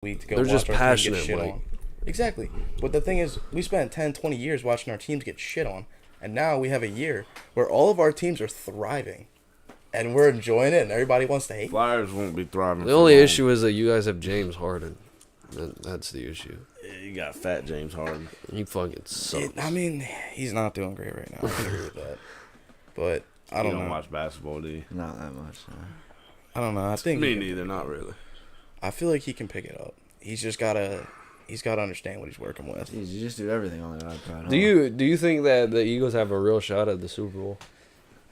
week to go They're watch just our passionate, team get shit like. on. Exactly. But the thing is, we spent 10, 20 years watching our teams get shit on. And now we have a year where all of our teams are thriving. And we're enjoying it, and everybody wants to hate. Flyers won't be thriving. The only issue is that you guys have James Harden. That's the issue. You got fat James Harden. He fucking sucks. I mean, he's not doing great right now. I can agree with that. But I don't You know. don't watch basketball, do you? Not that much. No. I don't know. I think Me neither, not really. I feel like he can pick it up. He's just gotta understand what he's working with. Jeez, you just do everything on the iPad. Huh? Do you think that the Eagles have a real shot at the Super Bowl?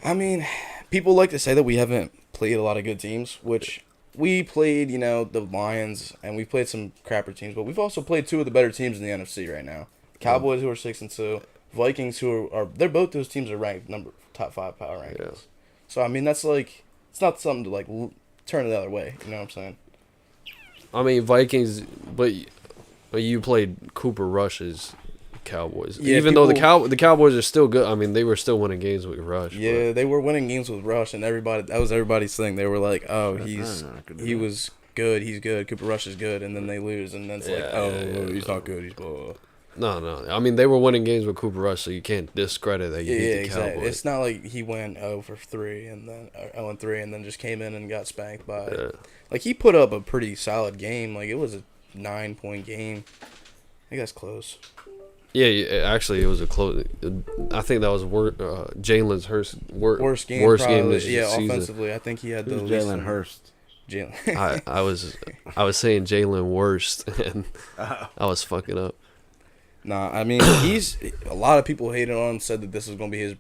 I mean, people like to say that we haven't played a lot of good teams, which we played, the Lions, and we played some crapper teams, but we've also played two of the better teams in the NFC right now. Cowboys, who are 6-2, Vikings, who are they're both those teams are ranked top 5 power rankings. Yeah. So I mean, that's like it's not something to like turn the other way. You know what I'm saying? I mean, Vikings, but you played Cooper Rush's Cowboys. Yeah, Even though the Cowboys are still good. I mean, they were still winning games with Rush. Yeah, they were winning games with Rush, and that was everybody's thing. They were like, oh, he was good, he's good, Cooper Rush is good, and then they lose, and then it's he's not good, he's blah, blah, blah. No. I mean, they were winning games with Cooper Rush, so you can't discredit that you beat the exactly. Cowboys. It's not like he went 0-3 and then 0-3 and then just came in and got spanked by. Yeah. Like he put up a pretty solid game. Like it was a 9-point game. I think that's close. Yeah, actually, it was a close. I think that was Jalen's Worst game. game this season. Offensively, I think he had the Who's least. Jalen Hurst? Jalen. I was saying Jalen worst, and I was fucking up. Nah, I mean a lot of people hated on him, said that this was gonna be his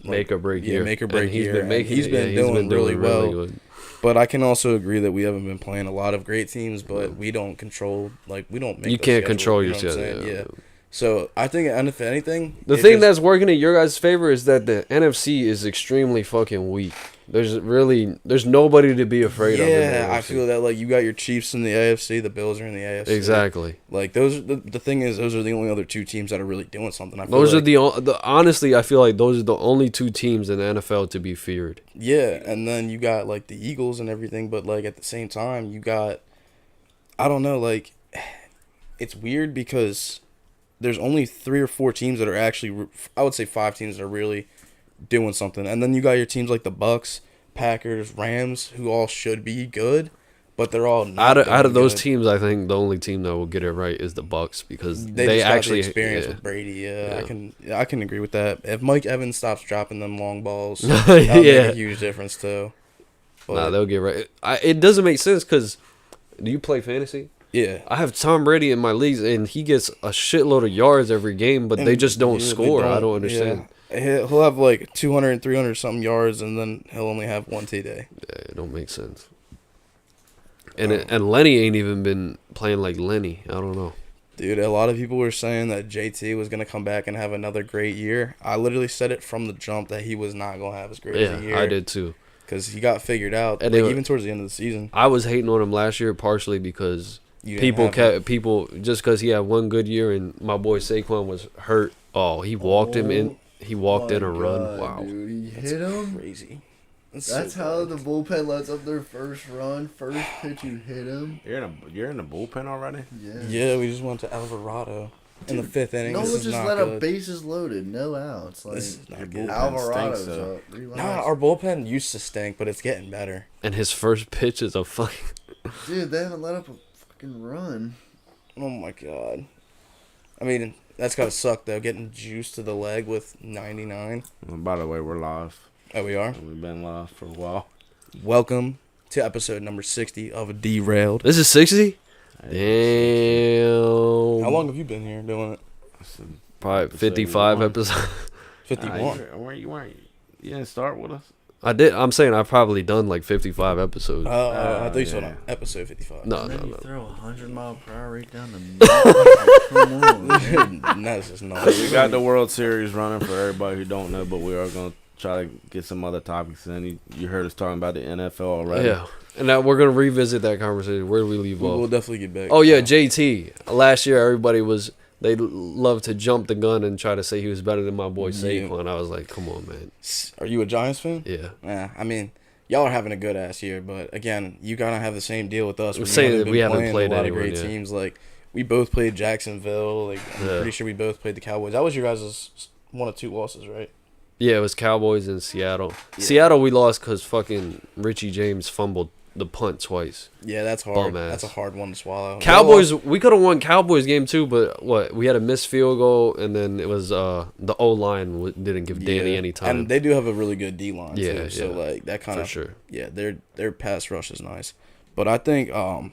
Make or break year. Make or break year. He's been doing really well. Good. But I can also agree that we haven't been playing a lot of great teams, but we don't control we don't make. You can't control your schedule. Yeah. So I think, if anything, the thing that's working in your guys' favor is that the NFC is extremely fucking weak. There's nobody to be afraid of. Yeah, I feel that like you got your Chiefs in the AFC, the Bills are in the AFC. Exactly. Like those, the thing is, those are the only other two teams that are really doing something. I feel those like. are the honestly, I feel like those are the only two teams in the NFL to be feared. Yeah, and then you got like the Eagles and everything, but like at the same time, you got, I don't know, like it's weird because there's only 3 or 4 teams that are actually, I would say 5 teams that are really doing something. And then you got your teams like the Bucks, Packers, Rams, who all should be good, but they're all not out of those good. teams. I think the only team that will get it right is the Bucks because they just actually got the experience with Brady. Yeah, I can agree with that. If Mike Evans stops dropping them long balls, that'll make a huge difference too. But, they'll get right. It doesn't make sense because do you play fantasy? Yeah, I have Tom Brady in my leagues, and he gets a shitload of yards every game, but they just don't score. I don't understand. Yeah. He'll have like 200, 300 something yards, and then he'll only have 1 TD. Yeah, it don't make sense. And Lenny ain't even been playing like Lenny. I don't know. Dude, a lot of people were saying that JT was going to come back and have another great year. I literally said it from the jump that he was not going to have as great as a year. Yeah, I did too. Because he got figured out, and even towards the end of the season. I was hating on him last year partially because people just because he had one good year and my boy Saquon was hurt. Oh, he walked him in. He walked in a run. Wow, dude, he hit him. Crazy. That's so how the bullpen lets up their first run. First pitch, you hit him. You're in the bullpen already? Yeah. Yeah, we just went to Alvarado in the 5th inning. No, this just let up bases loaded, no outs. Like this is not good. Alvarado's up. Relax. Nah, our bullpen used to stink, but it's getting better. and his first pitch is a fucking. Dude, they haven't let up a fucking run. Oh my god. I mean, that's gotta suck though. Getting juice to the leg with 99. Well, by the way, we're live. Oh, we are. We've been live for a while. Welcome to episode number 60 of Derailed. This is 60. Damn. How long have you been here doing it? Probably 55 episodes. 51. You didn't start with us? I did. I'm saying I've probably done like 55 episodes. Oh, I thought you said yeah. on episode 55. No, And then no, you no. throw 100-mile-per-hour right down the middle. Come on. That's just not. We got the World Series running for everybody who don't know, but we are going to try to get some other topics in. You heard us talking about the NFL already. Yeah. And now we're going to revisit that conversation. Where do we leave We'll off? definitely get back. Oh, yeah, JT. Last year, everybody was. They loved to jump the gun and try to say he was better than my boy Saquon. I was like, come on, man. Are you a Giants fan? Yeah. Yeah, I mean, y'all are having a good ass year, but again, you gotta have the same deal with us. I'm where you saying haven't that been we haven't playing played a lot anyone of great yet. teams. Like we both played Jacksonville. Like I'm Yeah. pretty sure we both played the Cowboys. That was your guys' 1 or 2 losses, right? Yeah, it was Cowboys in Seattle. Yeah. Seattle we lost because fucking Richie James fumbled the punt twice. Yeah, that's hard. Bum ass. That's a hard one to swallow. Cowboys, we could have won Cowboys game too, but what? We had a missed field goal, and then it was the O line didn't give Danny Yeah. any time. And they do have a really good D line Yeah, too. So yeah. like that kind For of sure. yeah, their pass rush is nice. But I think oh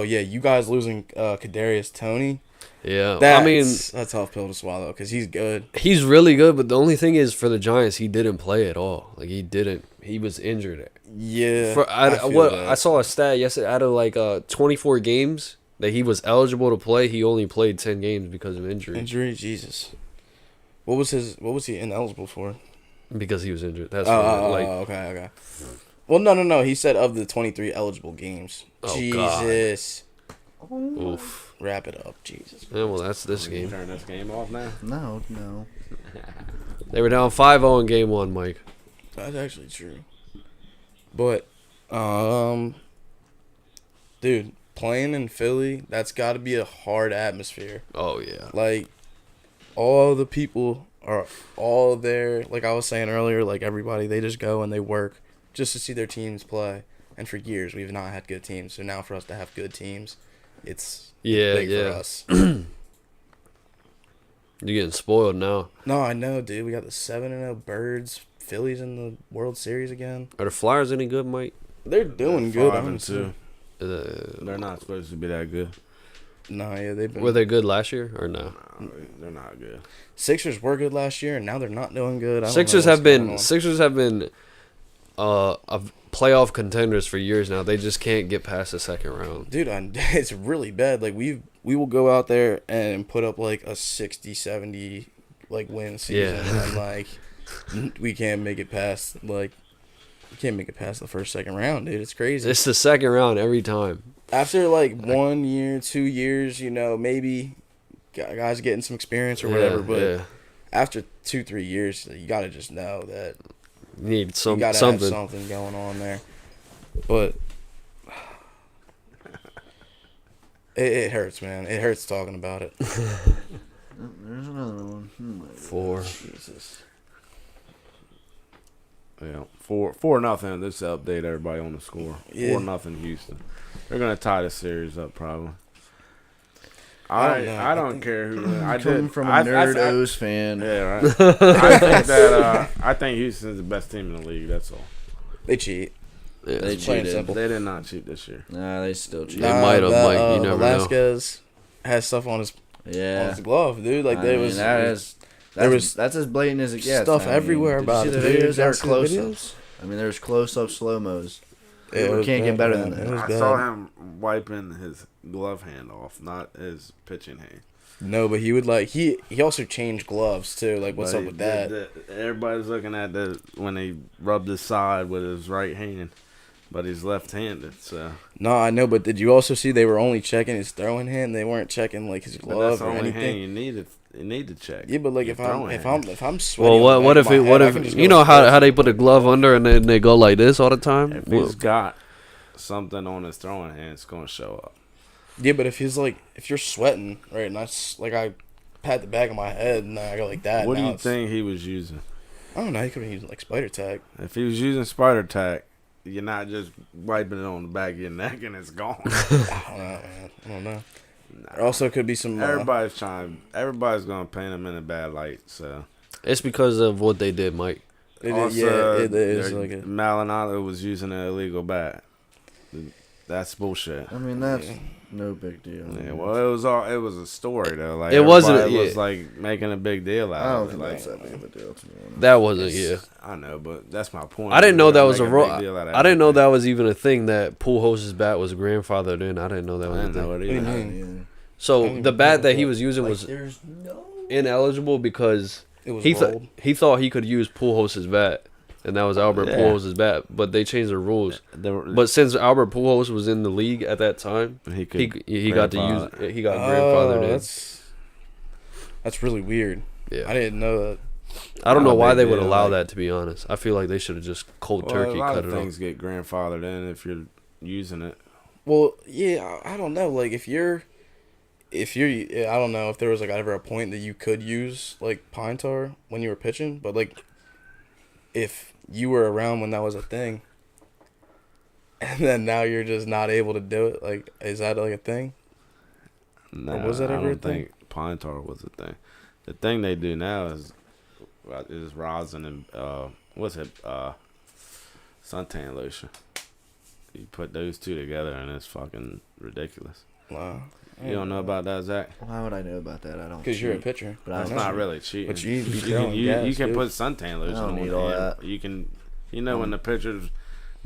yeah, you guys losing Kadarius Toney. Yeah, That's I mean, a tough pill to swallow because he's good. he's really good, but the only thing is for the Giants, he didn't play at all. Like he didn't. He was injured. Yeah. I feel that. I saw a stat yesterday. Out of like 24 games that he was eligible to play, he only played 10 games because of injury. Injury, Jesus. What was he ineligible for? Because he was injured. That's Oh, like okay. Well, no. He said of the 23 eligible games. Oh, Jesus. oof. Wrap it up, Jesus. Yeah, well, that's this game. Turn this game off now. No. They were down 5-0 in game 1, Mike. That's actually true. But, dude, playing in Philly, that's got to be a hard atmosphere. Oh yeah. Like, all the people are all there. Like I was saying earlier, like everybody, they just go and they work just to see their teams play. And for years, we've not had good teams. So now for us to have good teams, it's big for us. You're getting spoiled now. No, I know, dude. We got the 7-0 Birds, Phillies in the World Series again. Are the Flyers any good, Mike? They're doing good, 5-2. honestly. They're not supposed to be that good. No, yeah, they've been. Were they good last year or no? No, they're not good. Sixers were good last year, and now they're not doing good. I don't Sixers know have what's going been on. a playoff contenders for years now. They just can't get past the second round. Dude, it's really bad. Like we will go out there and put up like a 60-70 like win season, Yeah. and like we can't make it past the first second round, dude. It's crazy. It's the second round every time. After like 1 year, 2 years, maybe guys getting some experience or whatever, but after 2-3 years, you gotta just know that You need you gotta something. have something going on there. But it hurts, man. It hurts talking about it. There's another one. 4. Jesus. Yeah, 4-0. This update everybody on the score. Yeah. 4-0 Houston. They're gonna tie the series up probably. I don't know. I don't care who wins. Coming from a Nerd O's fan. Yeah, right. I think that I think Houston's the best team in the league. That's all. They cheat. Yeah. They It's plain and cheated. simple. They did not cheat this year. Nah, they still cheat. They might have, Mike. You never know. Velasquez has stuff on his Yeah. glove, dude. Like there was That's as blatant as it gets. stuff everywhere did about you see it, the dude. videos? There were Did you see the close-ups. I mean, there's close-up slow-mos. Yeah, It was can't get bad, better man. than that. It was I bad. saw him wiping his glove hand off, not his pitching hand. No, but he would he also changed gloves too. Like what's But up with that? Everybody's looking at when he rubbed his side with his right hand, but he's left-handed. So No, I know, but did you also see they were only checking his throwing hand? They weren't checking like his but glove that's the or only anything. hand you need to check. Yeah, but like Your if I'm throwing hand. sweating. Well, on the what back if of my it? head, What I can just if go you know like how this. they put a glove under and then they go like this all the time? If Well, he's got something on his throwing hand, it's gonna show up. Yeah, but if you're sweating, right, and that's like I pat the back of my head and I go like that. What do now you it's- think he was using? I don't know. He could have used like spider tag. If he was using spider tack, you're not just wiping it on the back of your neck and it's gone. I don't know, man. I don't know. There also could be some. Everybody's gonna paint him in a bad light. So it's because of what they did, Mike. It also, is like a. Maldonado was using an illegal bat. That's bullshit. I mean, that's no big deal. Yeah, well, it was a story though. Like It wasn't, everybody was yeah. like making a big deal I out don't of it. think Like, that's that big of a deal to me. That wasn't. Yeah. I know, but that's my point. I didn't know that They're was a making rule. big deal out of I didn't know everything. that was even a thing that Pujols' bat was grandfathered in. I didn't know that I was a didn't know thing. it What do you either. mean? So the bat that he was using was there's no. ineligible because It was he rolled. he thought he could use Pujols' bat, and that was Albert Yeah. Pujols' bat. But they changed the rules. But But since Albert Pujols was in the league at that time, he could. he got to grandfather. use he got grandfathered in. That's really weird. Yeah. I didn't know that. I don't Not know a why big they would deal, allow like- that, to be honest. I feel like they should have just cold Well, turkey a lot cut of it off. things get grandfathered in if you're using it. Well, yeah, I don't know. Like, if you're, I don't know if there was like ever a point that you could use like pine tar when you were pitching, but like, if you were around when that was a thing, and then now you're just not able to do it, like, is that like a thing? No, was that I ever a don't thing? think pine tar was a thing. The thing they do now is rosin and suntan lotion. You put those two together and it's fucking ridiculous. Wow. You don't know about that, Zach? Why would I know about that? I don't. Because you're a cheat. pitcher. But I It's don't not cheat. really cheating. But you need to be you throwing can, gas, you can dude. put suntan lotion don't on need the all end. that. You can, when the pitchers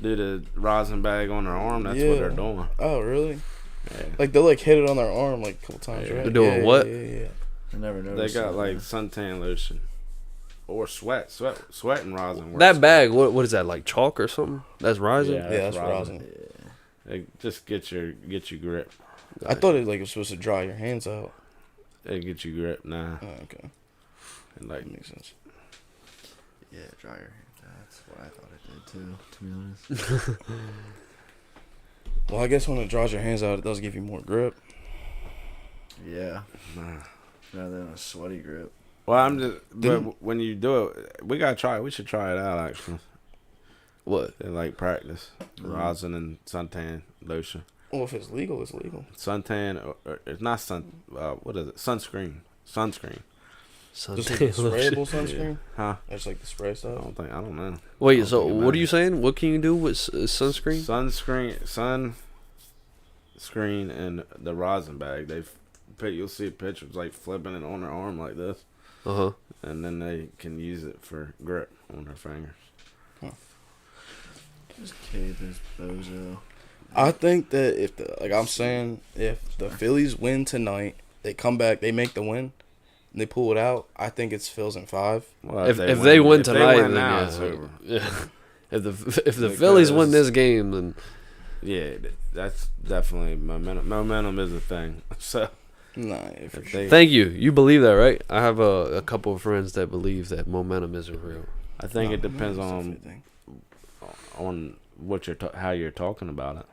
do the rosin bag on their arm, that's what they're doing. Oh, really? Yeah. Like, they'll like hit it on their arm like a couple times, Yeah. right? They're doing Yeah, what? Yeah. I never They noticed. got that. like suntan lotion or sweat and rosin. That works. bag, what is that, like chalk or something? That's rising? Yeah. Yeah, that's rosin. rosin. It just get your grip. I thought it like was supposed to dry your hands out. It get you grip now. Oh, okay. And like That makes sense. Yeah, dryer. That's what I thought it did too. To be honest. Well, I guess when it dries your hands out, it does give you more grip. Yeah. nah. Rather than a sweaty grip. Well, I'm just. Didn't- But when you do it, we gotta try it. We should try it out actually. What? In like practice, rosin and suntan lotion. Well, if it's legal, it's legal. Suntan, or it's not what is it? Sunscreen. Just like the Suntan lotion. sprayable sunscreen. Huh? That's like the spray I stuff. don't know. Wait, I don't so think it what are you matters. saying? What can you do with sunscreen? Sunscreen, and the rosin bag. You'll see pictures like flipping it on their arm like this, Uh-huh. and then they can use it for grip on their fingers. Just cave this bozo. I think that if the Phillies win tonight, they come back, they make the win, and they pull it out. I think it's Phils in 5. Well, If they win if they tonight, win then now, yeah. it's over. Yeah. If the Phillies win this game, then Yeah, that's definitely momentum. Momentum is a thing. So Nah, yeah, for if sure. they, thank you. You believe that, right? I have a couple of friends that believe that momentum isn't real. I think Nah, it depends it's on everything. what how you're talking about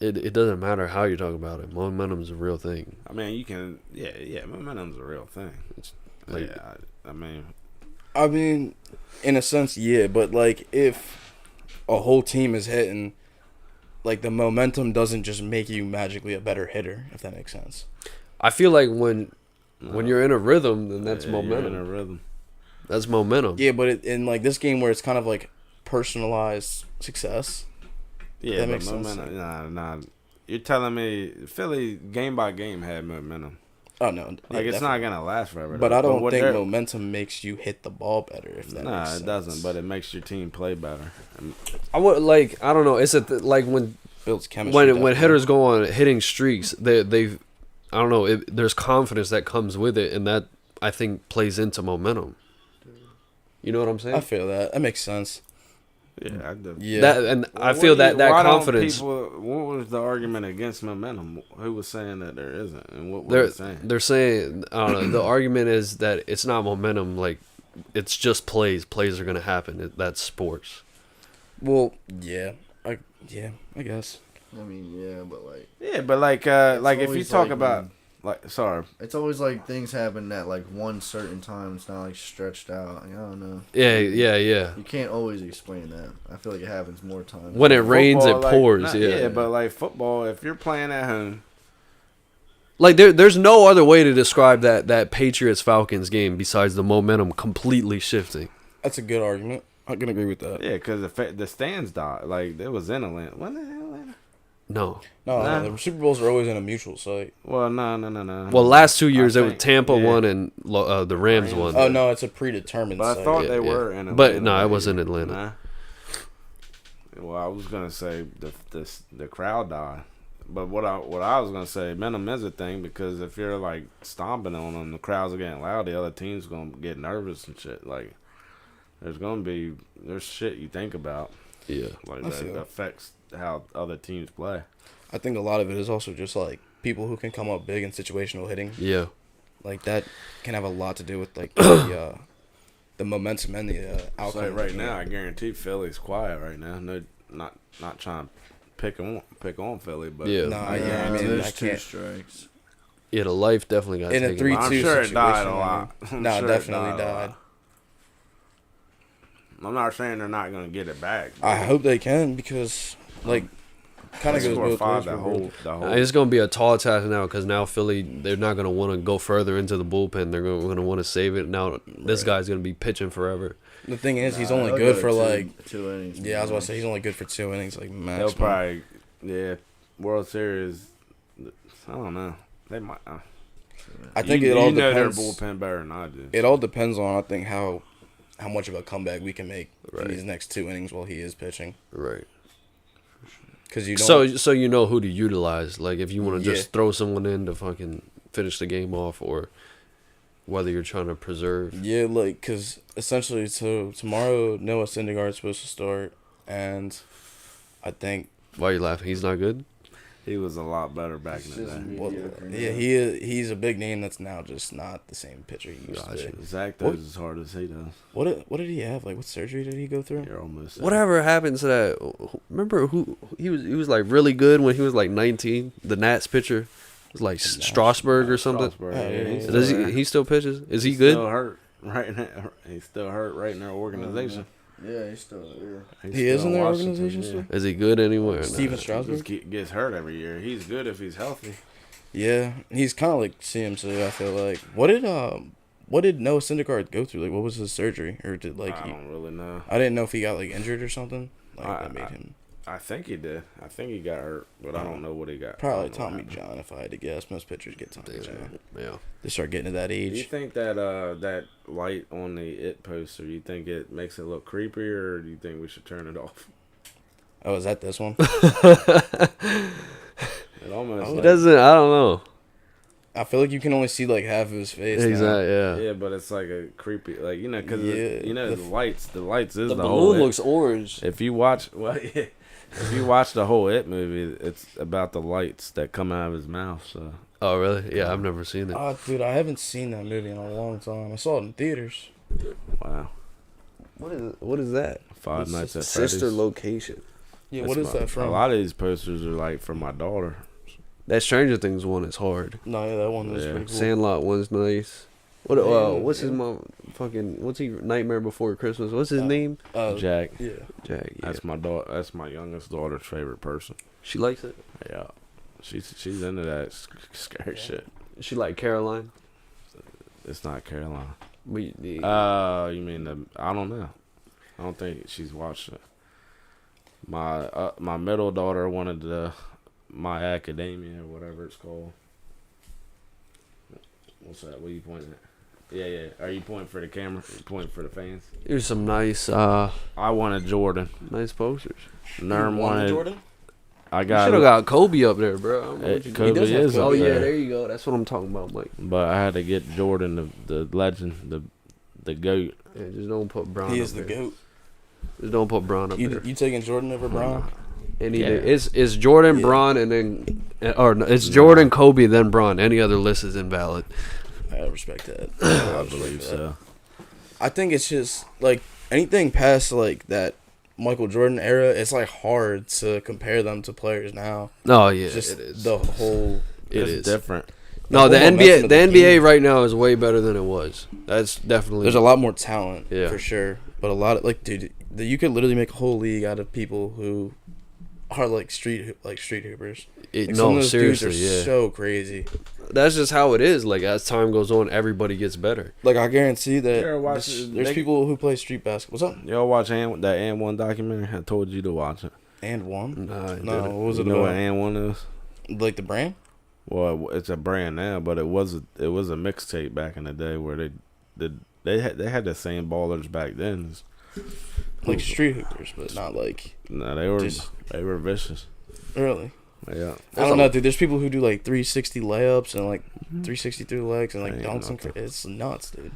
it. It doesn't matter how you talk about it. Momentum's a real thing. I mean, you can, yeah. Momentum's a real thing. Like- Yeah, I mean, I mean, in a sense, yeah, but like if a whole team is hitting, like the momentum doesn't just make you magically a better hitter, if that makes sense. I feel like when no. you're in a rhythm, then that's Yeah, you're momentum. in a rhythm. That's momentum. Yeah, but in like this game where it's kind of like personalized success. Yeah, That but makes sense. momentum. Nah. You're telling me Philly game by game had momentum. Oh no, Like yeah, it's not gonna last forever. But though. I don't what think they're- momentum makes you hit the ball better. If that Nah, makes it sense. doesn't. But it makes your team play better. And I would like. I don't know. It's like when builds chemistry. when definitely. hitters go on hitting streaks, they've I don't know. There's confidence that comes with it, and that I think plays into momentum. You know what I'm saying? I feel that makes sense. yeah, I do. Yeah, That and Well, I what feel do you- that why don't confidence. what was the argument against momentum? Who was saying that there isn't, and what were they saying? They're saying I don't know. The argument is that it's not momentum. Like it's just plays. Plays are gonna happen. That's sports. well, I guess. I mean, yeah, but like, Yeah, but like It's if you always talk like about sorry, it's always like things happen at like one certain time. It's not like stretched out. Like, I don't know. Yeah. You can't always explain that. I feel like it happens more times. When it rains, it Football, like, pours. not- Yeah. but like football, if you're playing at home, Like there's no other way to describe that Patriots Falcons game besides the momentum completely shifting. That's a good argument. I can agree with that. yeah, because the stands died. Like it was in Atlanta. What the hell? Atlanta? No. No, Nah. the Super Bowls are always in a mutual site. Well, no. Well, last 2 years I it was think, Tampa yeah. won and the Rams Rams. won. Oh no, it's a predetermined But I site. thought Yeah, they yeah. were in Atlanta. But no, it that was in year. Atlanta. Nah. Well, I was gonna say the crowd died, but what I was gonna say, momentum is a thing because if you're like stomping on them, the crowds are getting loud. The other team's gonna get nervous and shit. Like there's shit you think about Yeah. like I that feel it. affects how other teams play. I think a lot of it is also just like people who can come up big in situational hitting. Yeah. Like that can have a lot to do with like the momentum and the outcome. So right now, I guarantee Philly's quiet right now. No, not trying to pick on Philly, but Yeah. Nah, yeah, I mean, there's I 2 can't. strikes. Yeah, the life definitely got In a taken. 3-2 I'm sure it died a situation, lot. No, I'm sure definitely it died. I'm not saying they're not gonna get it back. I hope they can because, like, kind of They goes scored both 5 ways. the for whole. It's going to be a tall task now because now Philly, they're not going to want to go further into the bullpen. They're going to want to save it. Now, this guy's going to be pitching forever. The thing is, he's Nah, only they'll good go for, like, 2 innings. yeah, I was about to say, he's only good for 2 innings, like, They'll maximum. probably, yeah, World Series. I don't know. They might. I think you it all know depends. their bullpen better than I do. It all depends on, I think, how much of a comeback we can make Right. in these next 2 innings while he is pitching. Right. Because you don't. So you know who to utilize. Like, if you want to Yeah. just throw someone in to fucking finish the game off or whether you're trying to preserve. Yeah, like, because essentially, so tomorrow Noah Syndergaard's supposed to start, and I think, Why are you laughing? He's not good? He was a lot better back in the It's just day. well, mediocre, yeah, he's a big name that's now just not the same pitcher he used to Gotcha. be. Zach does as hard as he does. What did he have? Like, what surgery did he go through? You're almost there. Whatever happened to that? Remember who he was like really good when he was like 19. The Nats pitcher it was like Strasburg or something. Strasburg, Oh, yeah, he's yeah. Does still there. he still pitches? Is he He's good? Still hurt right now. He's still hurt right in their organization. Yeah, he's still there. He's He is still in their Washington, organization yeah. still? Is he good anywhere? Steven He Strasburg? just gets hurt every year. He's good if he's healthy. Yeah, he's kind of like CMC. I feel like. What did Noah Syndergaard go through? Like, what was his surgery, or did like I he? don't really know. I didn't know if he got like injured or something. Like that made I- him I think he did. I think he got hurt, but I don't know what he got. probably I don't know what Tommy happened. John. If I had to guess, most pitchers get Tommy John. Yeah. They start getting to that Do you age. think that that light on the it poster? You think it makes it look creepier, or do you think we should turn it off? Oh, is that this one? It almost. It like- doesn't. I don't know. I feel like you can only see like half of his face. now. Exactly. Yeah. Yeah, but it's like a creepy, like because Yeah, the lights is The the whole. balloon It. looks orange. If you watch, well, yeah, if you watch the whole It movie, it's about the lights that come out of his mouth. So Oh really? Yeah, I've never seen it. Oh, dude, I haven't seen that movie in a long time. I saw it in theaters. wow, What is that? Five Nights at Sister Freddy's. location. Yeah, That's what is my- that from? A lot of these posters are like from my daughter. That Stranger Things one is hard. No, yeah, that one was Yeah. pretty cool. Sandlot one's nice. What? What's his Yeah. mom? Fucking. What's he? Nightmare Before Christmas. What's his name? Jack, Yeah. Jack. Yeah. that's my daughter. That's my youngest daughter's favorite person. She likes it. Yeah, she's into that scary shit. She like Caroline. It's not Caroline. We. You mean the? I don't know. I don't think she's watched it. My middle daughter wanted the My Academia or whatever it's called. What's that? What are you pointing at? Yeah. Are you pointing for the camera? Are you pointing for the fans? Here's some nice, I wanted Jordan. nice posters. Nerm wanted. Jordan? I You got. should have got Kobe up there, bro. I don't know Hey, what you Kobe did. does have is Kobe. up Oh yeah, there. there you go. That's what I'm talking about, Mike. But I had to get Jordan, the legend, the goat. Yeah, just don't put Brown. He up is the there. goat. Just don't put Brown up You there. taking Jordan over Brown? Any Yeah. it's Jordan, Yeah. Braun, and then or no, it's Jordan, Kobe, then Braun. Any other list is invalid. I respect that. I believe so. I think it's just like anything past like that Michael Jordan era. It's like hard to compare them to players now. Oh yeah, Just it is. the whole. It It's is different. No, the whole NBA, momentum of the the NBA game. right now is way better than it was. That's definitely. There's a lot more talent, Yeah. for sure. But a lot of like, dude, you could literally make a whole league out of people who are like street hoopers. Like, some of No, those seriously, dudes are yeah. so crazy. That's just how it is. Like as time goes on, everybody gets better. Like I guarantee You that ever watch there's they- people who play street basketball. What's up? Y'all watch that And1 documentary? I told you to watch it. And one? Nah, it No, didn't. what was You it know what about? And1 is? Like the brand? Well, it's a brand now, but it was a mixtape back in the day where they had the same ballers back then. Like street hoopers, but not like No, Just- they were vicious. really. Yeah. I don't know, dude. There's people who do like 360 layups and like Mm-hmm. 360 through legs and like Ain't dunks. nothing. It's nuts, dude.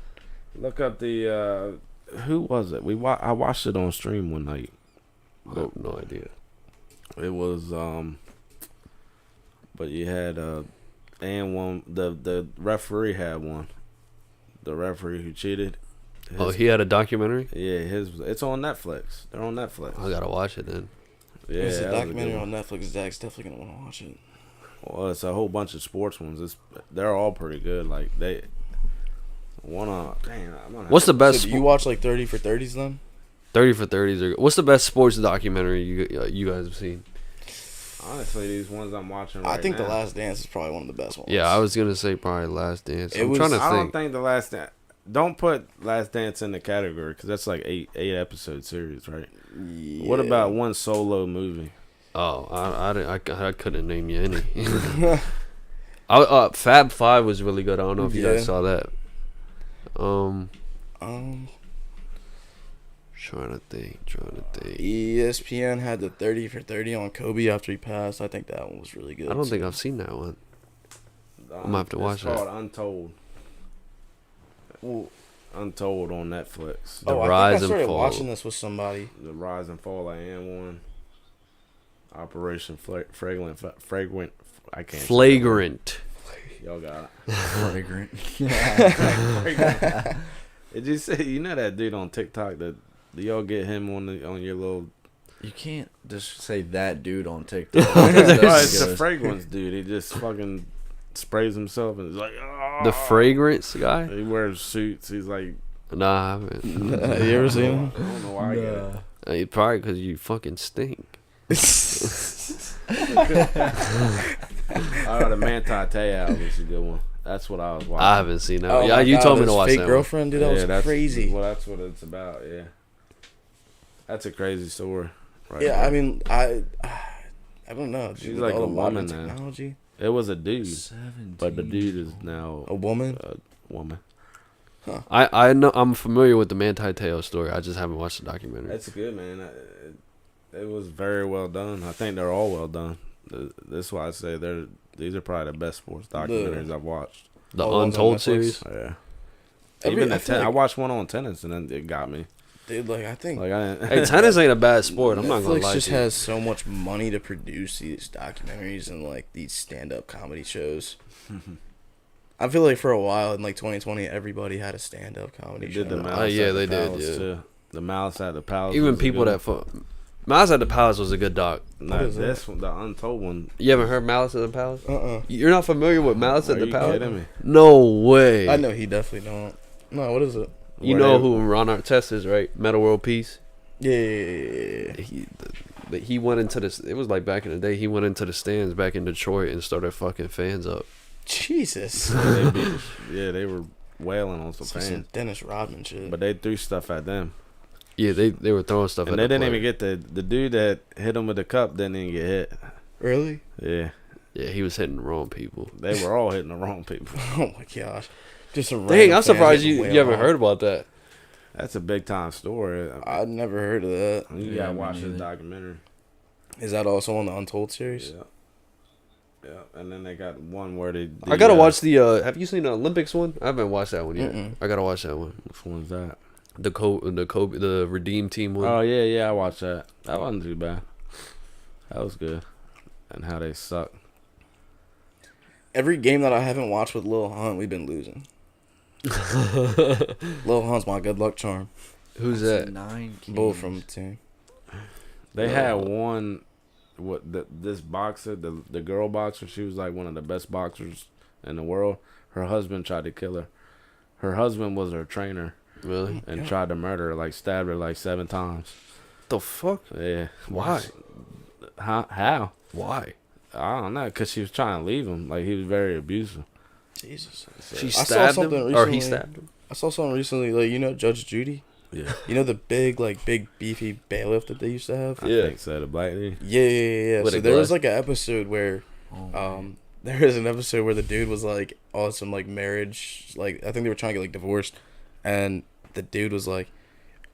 Look up the who was it? I watched it on stream one night. I have no idea. It was but you had and one the referee had one. The referee who cheated, Oh, he had a documentary. Yeah, it's on Netflix. They're on Netflix. I gotta watch it then. Yeah, There's a that was good documentary one. on Netflix. Zach's definitely gonna want to watch it. Well, it's a whole bunch of sports ones. They're all pretty good. Like they, one on. Dang, I'm gonna. What's the best? So do you watch like 30 for 30s then? 30 for 30s? What's the best sports documentary you guys have seen? Honestly, these ones I'm watching right I think now. The Last Dance is probably one of the best ones. Yeah, I was gonna say probably Last Dance. I'm was- trying to I don't think. think the Last Dance. Don't put Last Dance in the category because that's like eight episode series, right? Yeah. What about one solo movie? Oh, I couldn't name you any. Fab Five was really good. I don't know if you guys Yeah. saw that. Trying to think. ESPN had the 30 for 30 on Kobe after he passed. I think that one was really good. I don't think I've seen that one. I'm gonna have to watch It's called that. Untold. Untold on Netflix. The I Rise think I and started Fall. watching this with somebody. The Rise and Fall of An One. Operation Fragrant. I can't. say Flagrant. that. Y'all got Flagrant. it. Did you say you know that dude on TikTok that do y'all get him on your little? You can't just say that dude on TikTok. Oh, it's That's the fragrance dude. He just fucking sprays himself and is like, oh. The Fragrance guy? He wears suits. He's like, Nah, I haven't. You ever seen him? I don't know why I get it. Probably because you fucking stink. Oh, the Manti Te'o was a good one. That's what I was watching. I haven't seen that. Oh Yeah, my you God, told me to his watch fake that. girlfriend, dude. That was that's crazy. Well, that's what it's about. Yeah, that's a crazy story. Right Yeah, there. I mean, I don't know. Dude, She's with like all a the modern woman now. technology. It was a dude, 17. but the dude is now A woman. a woman. I know I'm familiar with the Manti Te'o story. I just haven't watched the documentary. That's good, man. It was very well done. I think they're all well done. That's why I say these are probably the best sports documentaries I've watched. The all ones on Untold Netflix? series. Yeah. Every- I feel I like- watched one on tennis and then it got me. Dude, like I think Like I didn't. Hey, tennis ain't a bad sport. I'm not gonna Netflix lie just to you. has so much money to produce these documentaries and like these stand-up comedy shows. I feel like for a while in like 2020, everybody had a stand-up comedy They show. did the Yeah, Mouse they at the did, Palace, yeah. too. The Mouse at the Palace. Even was a people good that Malice at the Palace was a good doc. one. What Not is this one, the Untold one. You haven't heard Malice at the Palace? You're not familiar with Malice at Are the you Palace? kidding me? No way. I know he definitely don't. No, what is it? You Where know they- who Ron Artest is, right? Metal World Peace. Yeah. He went into this. It was like back in the day. He went into the stands back in Detroit and started fucking fans up. Jesus. They were wailing on some It's like some fans, Dennis Rodman shit. but they threw stuff at them, Yeah, they were throwing stuff. and at they the didn't even player. get the dude that hit him with the cup didn't even get hit. Really? Yeah, Yeah, he was hitting the wrong people. they were all hitting the wrong people. Oh my gosh. Just a Dang, random I'm fan surprised getting you wailed haven't on. heard about that. That's a big time story. I'd never heard of that. You Yeah, gotta me watch this neither. documentary. Is that also on the Untold series? Yeah, and then they got one where they. I gotta watch the. Have you seen the Olympics one? I haven't watched that one yet. Mm-mm. I gotta watch that one. Which one's that? The Redeem Team one. Oh yeah, I watched that. That wasn't too bad. That was good. And how they suck. Every game that I haven't watched with Lil Hunt, we've been losing. Lil Hunt's my good luck charm. Who's That's that? 9 Kings. Bull from the team. They No. had one. This boxer, the girl boxer, she was like one of the best boxers in the world. Her husband tried to kill her. Her husband was her trainer Really? and Yeah. tried to murder her, like stabbed her like 7 times. The fuck? Yeah. Why? How? Why? I don't know, cause she was trying to leave him. Like he was very abusive. Jesus. She I saw stabbed him, something or he recently. stabbed him. I saw something recently, like, you know Judge Judy? Yeah. You know the big beefy bailiff that they used to have? I Yeah. think so. The black lady. Yeah. With So a there was glass. like an episode where there was an episode where the dude was like on some like marriage, like I think they were trying to get like divorced, and the dude was like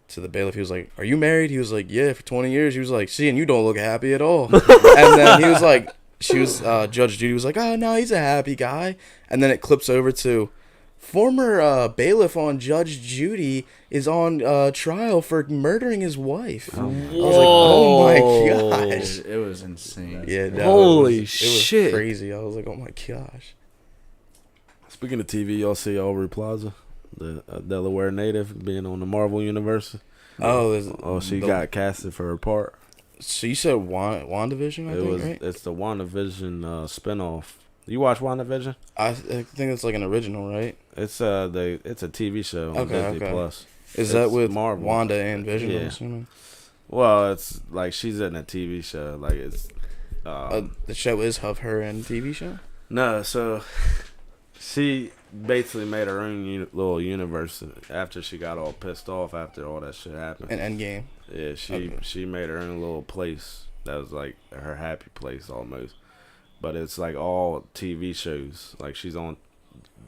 to the bailiff, he was like, "Are you married?" He was like, "Yeah, for 20 years." He was like, "See, and you don't look happy at all." And then he was like, Judge Judy was like, "Oh no, he's a happy guy." And then it clips over to former bailiff on Judge Judy is on trial for murdering his wife. I was like, "Oh my gosh." It was insane. Yeah, no, Holy it was shit. crazy. I was like, oh my gosh. Speaking of TV, y'all see Aubrey Plaza? the Delaware native being on the Marvel universe. She got casted for her part. So you said WandaVision, right? It's the WandaVision spinoff. You watch WandaVision? I think it's like an original, right? It's a TV show on Disney Plus. Is that with Marvel. Wanda and Vision? Yeah. I'm assuming. Well, it's like she's in a TV show. Like it's the show is of her and TV show. No, so she basically made her own little universe after she got all pissed off after all that shit happened. An Endgame. Yeah, she made her own little place that was like her happy place almost. But it's like all TV shows. Like she's on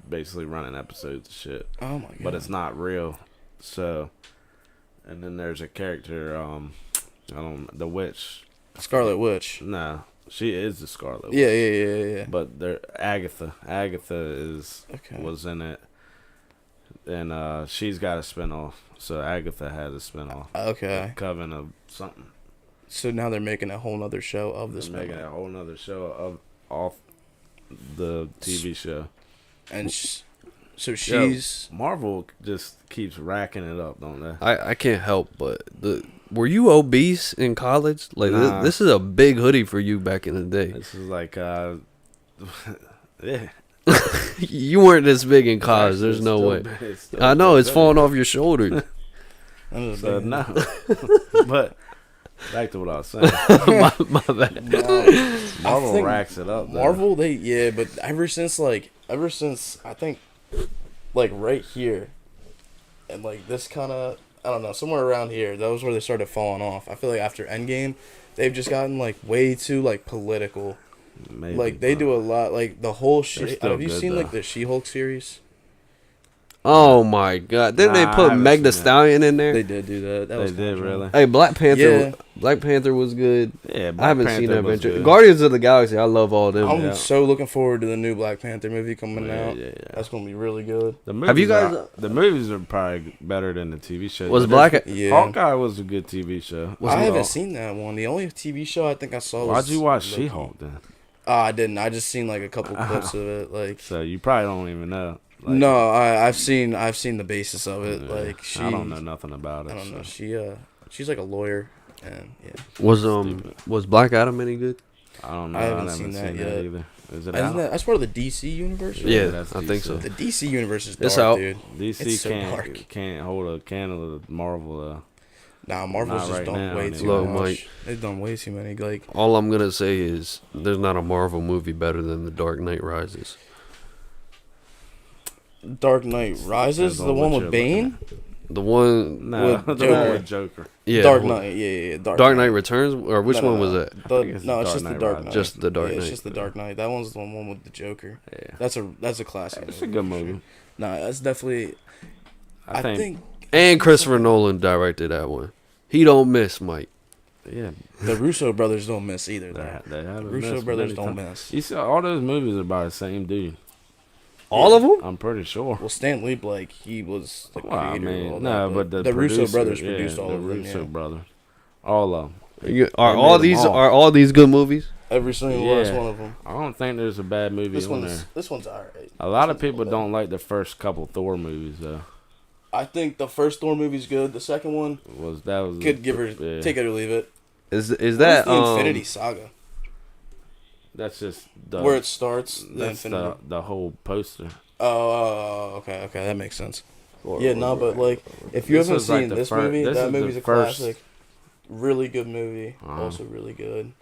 basically running episodes of shit. Oh my god. But it's not real. So, and then there's a character, the witch. Scarlet Witch. No, she is the Scarlet Witch. Yeah. But there, Agatha was in it, and she's got a spinoff. So Agatha has a spinoff. Okay. A Coven of something. So now they're making a whole nother show of this. Making a whole nother show off the TV show. And so she's Marvel just keeps racking it up, don't they? I can't help but were you obese in college? Like Nah. this is a big hoodie for you back in the day. This is like yeah. You weren't this big in college. There's no way. I know it's falling off your shoulders. So no, but back to what I was saying. my bad. Marvel racks it up. Marvel, but ever since I think like right here, and like this kind of I don't know somewhere around here, that was where they started falling off. I feel like after Endgame, they've just gotten like way too like political. Maybe, like they do a lot like the whole shit. Have you good, seen though. like the She-Hulk series? Oh my god! Didn't they put Meg the Stallion in there? They did do that. They did really. Hey, Black Panther. Yeah. Black Panther was good. Yeah, I haven't seen that was adventure. good. Guardians of the Galaxy. I love all them. I'm so looking forward to the new Black Panther movie coming out. Yeah. That's gonna be really good. Have you guys? The movies are probably better than the TV show. Was Black? Yeah. Hawkeye was a good TV show. I haven't seen that one. The only TV show I think I saw was. Why'd you watch Loki. She-Hulk then? I didn't. I just seen like a couple clips of it. Like. So you probably don't even know. Like, No, I've seen the basis of it. yeah, Like I don't know nothing about it. I don't know. She's like a lawyer, and yeah. Was Black Adam any good? I don't know. I haven't never seen that yet. either. Is it Isn't out? that's part of the DC universe? Right? Yeah, that's I think so. The DC universe is dark, It's out. dude. DC It's so dark. can't hold a candle to Marvel. Nah, Marvel's Not just right done now, way anyway. too Look, much. Mike. They've done way too many. Like All I'm gonna say is there's not a Marvel movie better than The Dark Knight Rises. Dark Knight Rises, Depends the on one what with you're Bane. The one, No, With the one Joker. with Joker. yeah, Dark the one- Knight, yeah. Dark Knight Returns, or which one was that? The, think it's no, it's Dark just the Knight Dark Rises. Knight. Just The Dark Yeah, Knight. it's just the Dark Knight. That one's the one with the Joker. Yeah, That's a classic. it's a good movie. Nah, that's definitely. I think And Christopher Nolan directed that one. He don't miss, Mike. Yeah, the Russo brothers don't miss either. Though. they have Russo brothers don't miss. You see, all those movies are by the same dude. All of them? I'm pretty sure. Well, Stan Lee, like he was the Well, I creator of all mean, that, no, but the Russo producer, brothers yeah, produced all the of them. Russo Yeah. brothers, all of them. Are They all made 'em these all. are all these good movies? Every single Yeah. last one of them. I don't think there's a bad movie This on one's there. this one's alright. A lot of people don't like the first couple Thor movies though. I think the first Thor movie's good. The second one That was could give her yeah. take it or leave it. Is What that the Infinity Saga That's just the where it starts? The that's Infinity. the whole poster. Oh, okay, that makes sense. Yeah, no, but like if you This haven't was like seen the this fir- movie, this that is the movie's a first- classic. Really good movie. Uh-huh. Also really good.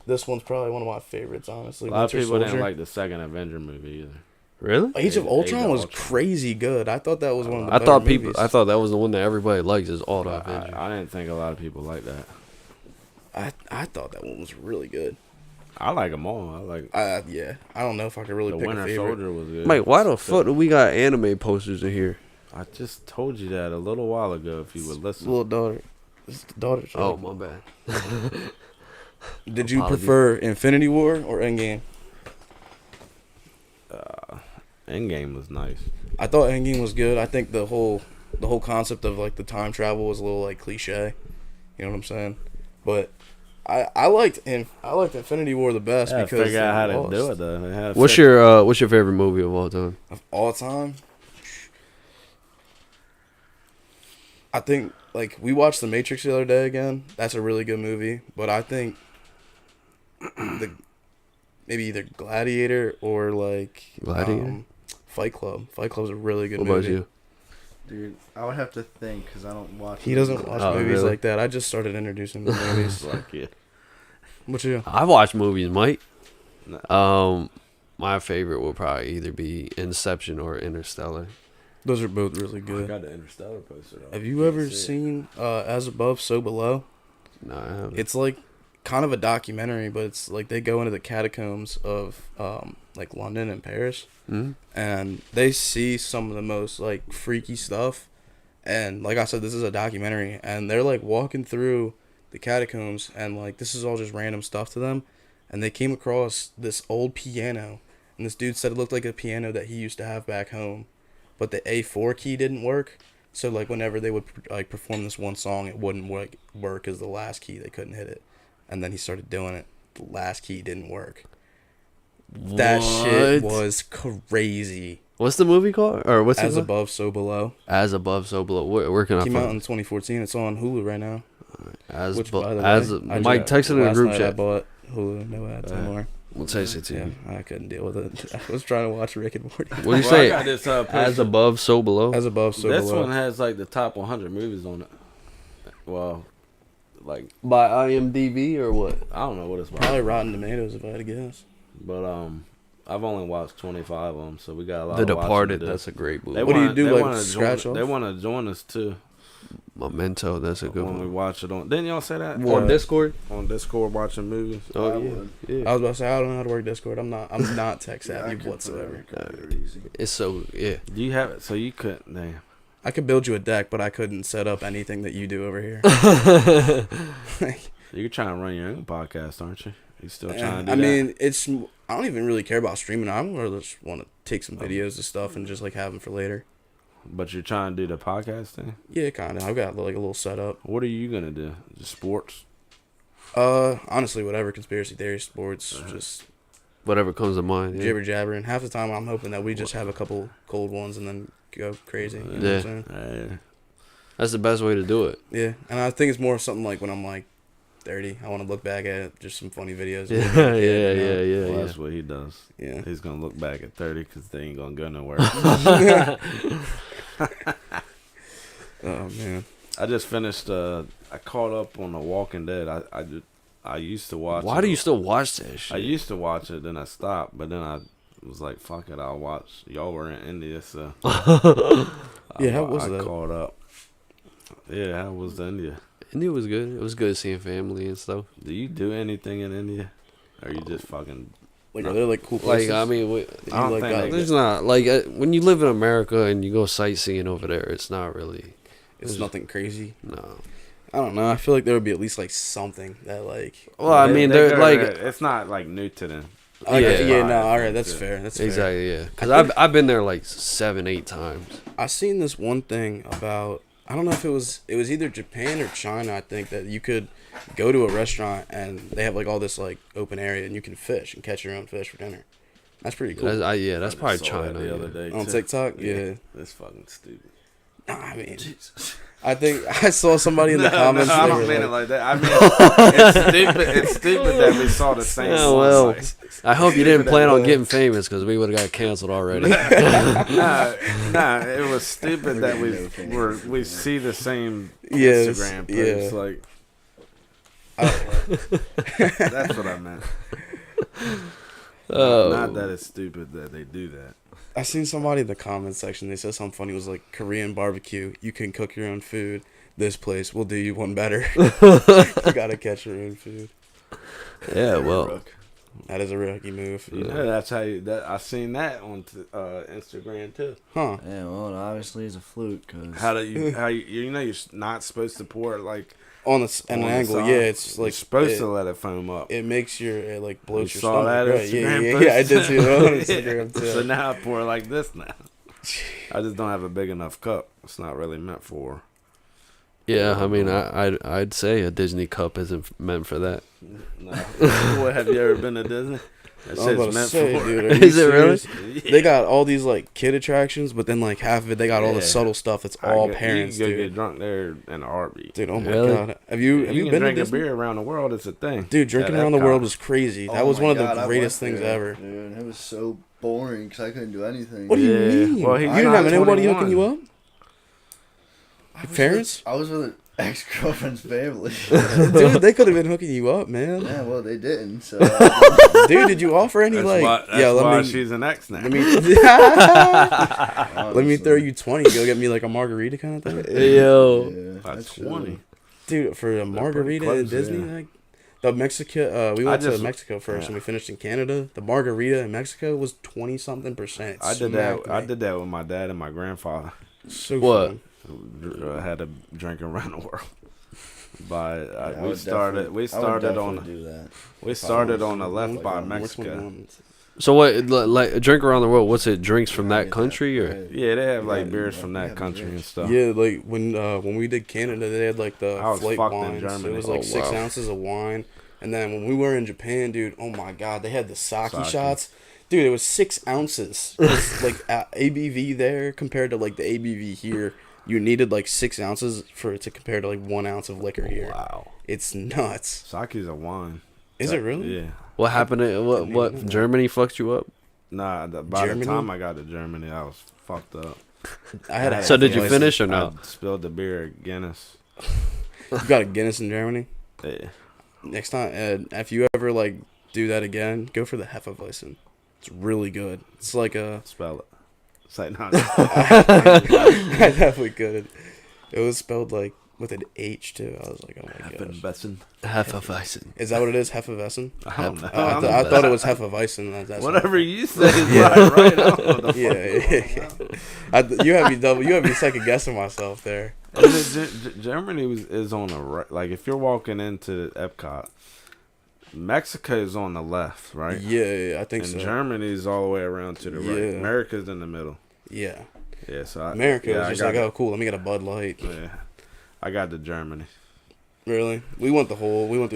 This one's probably one of my favorites, honestly. A lot of Winter people didn't Soldier. like the second Avenger movie either. really? Age of Age Ultron of was Ultron. crazy good. I thought that was one of the I better thought people. movies. I thought that was the one that everybody likes. Is all the I, Avengers. I didn't think a lot of people like that. I thought that one was really good. I like them all. I like Yeah. I don't know if I could really the pick a Winter favorite. Soldier was good. Mike, why the fuck do we got anime posters in here? I just told you that a little while ago. If you would listen, Little daughter. It's the daughter. Oh my bad. Did you Apologies. prefer Infinity War or Endgame? Endgame was nice. I thought Endgame was good. I think the whole concept of like the time travel was a little like cliche. You know what I'm saying? But I liked Infinity War the best Yeah, because figure out how they to do lost. it though. They had to What's fix- your favorite movie of all time? Of all time. I think like we watched The Matrix the other day again. That's a really good movie, but I think the maybe either Gladiator or like Gladiator? Fight Club. Fight Club's a really good What movie. about you? Dude, I would have to think because I don't watch. He doesn't watch Oh, movies really? like that. I just started introducing him to movies. Like, yeah. What you? I watch movies, Mike. No. My favorite will probably either be Inception or Interstellar. Those are both really I good. got the Interstellar poster. Have you ever seen As Above, So Below? No, I haven't. It's like kind of a documentary, but it's like they go into the catacombs of like London and Paris, Hmm? and they see some of the most like freaky stuff. And like I said, this is a documentary, and they're like walking through the catacombs, and like this is all just random stuff to them. And they came across this old piano, and this dude said it looked like a piano that he used to have back home, but the A4 key didn't work. So like whenever they would like perform this one song, it wouldn't work as the last key. They couldn't hit it, and then he started doing it. The last key didn't work. That shit What? was crazy. What's the movie called? Or what's As it called? Above, So Below. As Above, So Below. Where can I Came find out it? in 2014. It's on Hulu right now. As Which, bu- by the as way, Mike texted in the last group night I chat. bought Hulu. No ads anymore. We'll text it to Yeah, you. I couldn't deal with it. I was trying to watch Rick and Morty. What do you Well, I say? got this, As poster. Above, So Below. As Above, So This Below. one has like the top 100 movies on it. Well, like By IMDb or what? I don't know what it's about. Probably Rotten Tomatoes, if I had to guess. But I've only watched 25 of them, so we got a lot. The of watching Departed. to do. That's a great movie. They What do you wanna- do, they like, wanna scratch join, off? They want to join us too Memento. That's a good when we one. watch it on. Didn't y'all say that On Discord? on Discord watching movies? Oh I yeah. would. Yeah. I was about to say I don't know how to work Discord. I'm not tech Yeah, I savvy could put whatsoever. it on your computer easy. It's so yeah. Do you have it? So you couldn't. Damn. I could build you a deck, but I couldn't set up anything that you do over here. You're trying to run your own podcast, aren't you? You still trying to I do that? mean, I don't even really care about streaming. I really just want to take some videos and stuff and just like have them for later. But you're trying to do the podcast thing. Yeah, kind of. I've got like a little setup. What are you gonna do? Just sports? Honestly, whatever conspiracy theory, sports, just Whatever comes to mind. Yeah. jibber jabbering. Half the time, I'm hoping that we just have a couple cold ones and then go crazy. You know what Yeah. I'm saying? That's the best way to do it. Yeah, and I think it's more something like when I'm like 30, I want to look back at it, just some funny videos. Yeah, As a kid, yeah, you know? yeah, yeah, Well, yeah. that's what he does. Yeah. He's gonna look back at 30 because they ain't gonna go nowhere. Oh man. I just finished. I caught up on The Walking Dead. I used to watch. Why it. do you still watch that shit? I used to watch it, then I stopped, but then I was like, "Fuck it, I'll watch." Y'all were in India, so Yeah, how was I that? caught up. Yeah, how was India? India was good. It was good seeing family and stuff. Do you do anything in India? Or you just fucking? Like, are there like cool Like places? I mean, that you, I don't like, think got- they- there's not like when you live in America and you go sightseeing over there. It's not really it's nothing crazy. no. I don't know. I feel like there would be at least like something that like. Well, I mean, they they're go like there. It's not like new to them. Like, Yeah. yeah, no, all right, that's Yeah. fair. That's fair. exactly yeah. Because I've been there like 7-8 times. I seen this one thing about, I don't know if it was either Japan or China, I think, that you could go to a restaurant and they have like all this like open area and you can fish and catch your own fish for dinner. That's pretty cool. That's probably Saw China. that the other Yeah. day On too. TikTok, yeah. That's fucking stupid. Nah, I mean, I think I saw somebody in the comments. No, I they don't were mean like- it like that. I mean, it's stupid. It's stupid that we saw the same. Yeah, one, well, like- I hope you didn't plan on getting famous because we would have got canceled already. Nah, it was stupid that we see the same Yes, Instagram yeah. post. Like I- that's what I meant. Oh. Not that it's stupid that they do that. I seen somebody in the comments section. They said something funny. It was like Korean barbecue. You can cook your own food. This place will do you one better. You gotta catch your own food. Yeah, well, That is a rookie move. You know, that's how you. That I seen that on Instagram too. Huh? Yeah, well, it obviously is a fluke. Cause How do you know you're not supposed to pour it like On an on the angle, side? yeah. It's like you're supposed it, to let it foam up. It makes it like bloats You your saw stomach. that Right? Yeah, Instagram yeah, post? yeah. I did see that on Instagram too. So now I pour like this now. I just don't have a big enough cup. It's not really meant for. yeah. I mean, I'd say a Disney cup isn't meant for that. No. What, have you ever been to Disney? That I was about shit's to meant say, for. dude, are you Is it really? serious? They got all these like kid attractions, but then like half of it, they got all the Yeah. subtle stuff that's I all get- parents, You can go dude. get drunk there in a heartbeat. Dude, oh my Really? god, have you You can been to drink a Disney? beer around the world. It's a thing. Dude, drinking At around the Epcot. world was crazy. That Oh was my one of God, the I greatest went things there, ever. Dude, it was so boring because I couldn't do anything. What do you Yeah. mean? Well, he you got didn't have anybody 21. hooking you up? I was parents? I was with an ex-girlfriend's family. Dude, they could have been hooking you up, man. Yeah, well, they didn't. So Dude, did you offer any That's like? why, that's yeah, why let me. she's an ex now. Let me. Let me throw you 20. Go get me like a margarita kind of thing. Yo. Yeah, That's should. 20. Dude, for a margarita close, at Disney, yeah. like the Mexico. We went to just- Mexico first, yeah. and we finished in Canada. The margarita in Mexico was 20-something%. I did that. I did that with my dad and my grandfather. So What? fun. Had a drink around the world. But Yeah, I we would started. definitely- We I would started definitely on. do that. We started on the More left by 21. Mexico. So what? Like a drink around the world? What's it? Drinks from that country or? Yeah, they have like Yeah, beers yeah, from yeah, that country and beers. stuff. Yeah, like when we did Canada, they had like the I was flight fucked in wines. Germany. It was like Oh, 6 wow. ounces of wine, and then when we were in Japan, dude, oh my god, they had the sake Sake. shots. Dude, it was 6 ounces. 'Cause, like ABV there compared to like the ABV here, you needed like 6 ounces for it to compare to like 1 ounce of liquor here. Wow. It's nuts. Sake's a wine. Is it really? Yeah. What happened? To, Didn't even know what? that. Germany fucked you up? Nah, by Germany? the time I got to Germany, I was fucked up. I had a So did you Hefeweizen. finish or no? I spilled the beer at Guinness. You got a Guinness in Germany. Yeah. Next time, if you ever like do that again, go for the Hefeweizen. It's really good. It's like a. Spell it. Say no. I definitely could. It was spelled like with an H too. I was like, oh my gosh. Hefeweizen. Is that what it is? Hefeweizen? I don't know. I thought it was Hefeweizen. That's Whatever you say is right. I don't know what the Yeah, fuck. yeah. You had me double. You had me second guessing myself there. Germany is on the right. Like if you're walking into Epcot, Mexico is on the left, right? Yeah, I think And so. Germany's all the way around to the right. Yeah. America's in the middle. Yeah, Yeah, so America yeah, was I just got like, it. oh, cool. Let me get a Bud Light. Yeah, I got to Germany. Really? We went through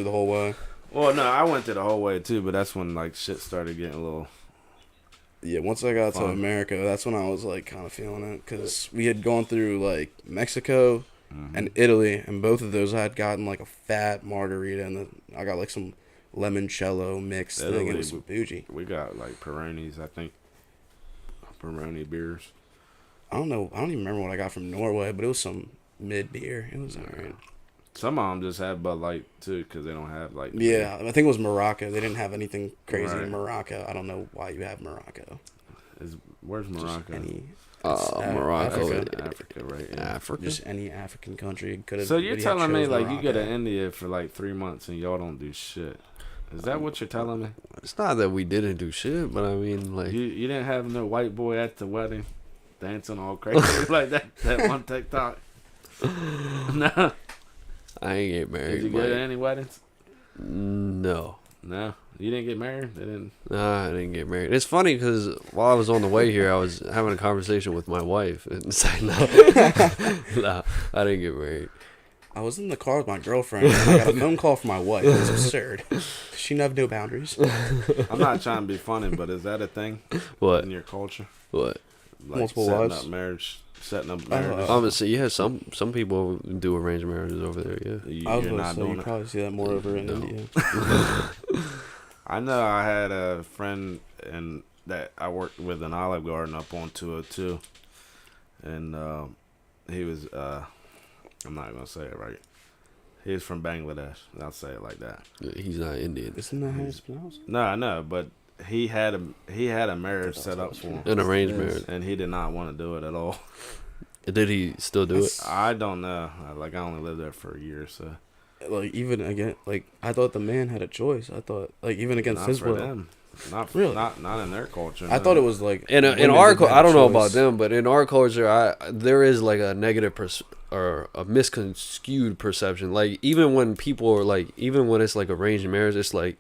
the whole way. Well, no, I went to the whole way too, but that's when like shit started getting a little. Yeah, once I got to Fun. America, that's when I was like kind of feeling it because we had gone through like Mexico and Italy, and both of those I had gotten like a fat margarita, and then I got like some limoncello mix thing. It Italy, was bougie. We got like Peronis, I think. Peroni beers. I don't know. I don't even remember what I got from Norway, but it was some mid beer. It was alright. Some of them just have Bud Light too, because they don't have like. Yeah, I think it was Morocco. They didn't have anything crazy Right. in Morocco. I don't know why you have Morocco. Where's Just Morocco? any. Morocco. Africa. Africa, right? Yeah. Africa. Just any African country could have. So you're telling me like you go to India for like 3 months and y'all don't do shit? Is that what you're telling me? It's not that we didn't do shit, but I mean, like, You didn't have no white boy at the wedding dancing all crazy like that one TikTok? No. I ain't get married. Did you go Mike. to any weddings? No. No. You didn't get married? They didn't. Nah, I didn't get married. It's funny because while I was on the way here, I was having a conversation with my wife and saying, no, nah, I didn't get married. I was in the car with my girlfriend. And I got a phone call from my wife. It's absurd. She have no boundaries. I'm not trying to be funny, but is that a thing What? in your culture? What? Like Multiple setting wives? up marriage, setting up marriages. Obviously, yeah, some people do arranged marriages over there, yeah. I was You're going to not say doing you it. probably see that more over in No. India. I know I had a friend and that I worked with in Olive Garden up on 202, and he was I'm not gonna say it right. He was from Bangladesh. I'll say it like that. He's not Indian. Isn't that how it's pronounced? No, I know, but he had a marriage set up for him, An arranged Yes. marriage. and he did not want to do it at all. Did he still do it? I don't know. Like I only lived there for a year, so Like, even again, like, I thought the man had a choice. I thought, like, even against not his for will. them. Not Really? not in their culture. I no. thought it was like In women our didn't have I a don't know choice. about them, but in our culture, there is like a negative or a misconstrued perception. Like even when people are like, even when it's like arranged marriage, it's like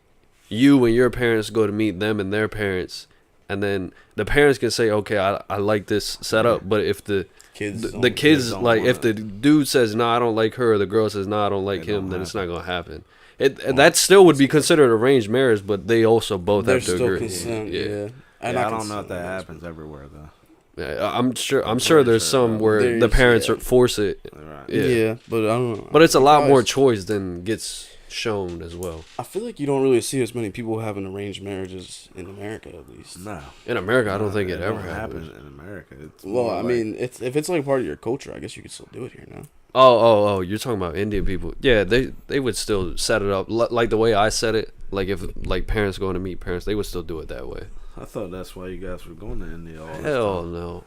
you and your parents go to meet them and their parents, and then the parents can say, okay, I like this setup, but if the Kids. the kids don't like want if the it. dude says no, I don't like her, or the girl says no, I don't like It him, don't then it's not gonna happen. That still would be considered arranged marriage, but they also both There's have to still agree. consent. Yeah. Yeah. And Yeah, I don't know if consent that on happens everywhere though. Yeah, I'm sure pretty there's sure, some where the there's- parents yeah. force it. Right. Yeah. Yeah, but I don't know. But it's a You lot probably- more choice than gets shown as well. I feel like you don't really see as many people having arranged marriages in America, at least. No. In America, I don't think it don't ever happens. happen in America. It's Well, more I like- mean, if it's like part of your culture, I guess you could still do it here now. Oh, you're talking about Indian people. Yeah, they would still set it up like the way I said it. Like if like parents going to meet parents, they would still do it that way. I thought that's why you guys were going to India all this Hell time. no.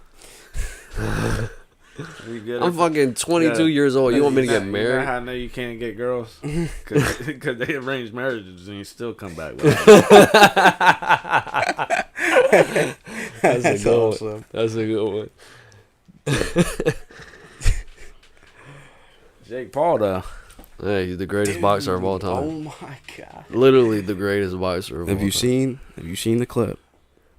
You get I'm it? fucking 22 Yeah. years old. You want me to get You know married? how I know you can't get girls? Because they arrange marriages and you still come back with them. That's That's a good awesome. one. That's a good one. Jake Paul, though. Hey, he's the greatest boxer of all Oh time. my god. Literally the greatest boxer of all Have you time. seen the clip?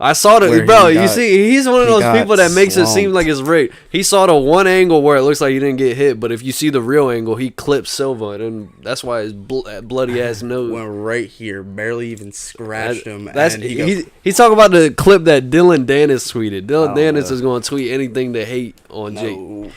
I saw Where the bro. he You got- see, he's one of he those got people that makes it seem slumped. like it's rigged. He saw the one angle where it looks like he didn't get hit, but if you see the real angle, he clipped Silva, and that's why his bloody ass nose. Went right here, barely even scratched him. That's and he goes, he's talking about the clip that Dylan Dennis tweeted. Dylan Oh, Dennis yeah. is going to tweet anything to hate on Jake. no.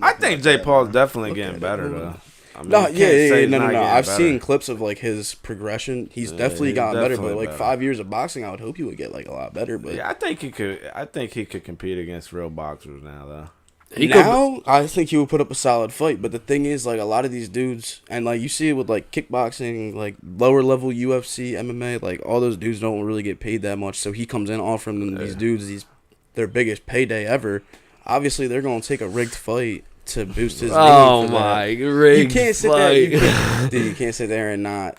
I think Jake Paul's definitely getting better, though. I mean, No, you yeah, can't say he's no. not getting I've better. seen clips of like his progression. He's Yeah, definitely he's gotten better, but definitely like better. 5 years of boxing, I would hope he would get like a lot better. But Yeah, I think he could. I think he could compete against real boxers now, though. He could, now, I think he would put up a solid fight. But the thing is, like a lot of these dudes, and like you see it with like kickboxing, like lower level UFC, MMA, like all those dudes don't really get paid that much. So he comes in offering them these dudes their biggest payday ever. Obviously, they're gonna take a rigged fight to boost his. oh name for my, that. rigged You can't sit fight. there, dude. You can't sit there and not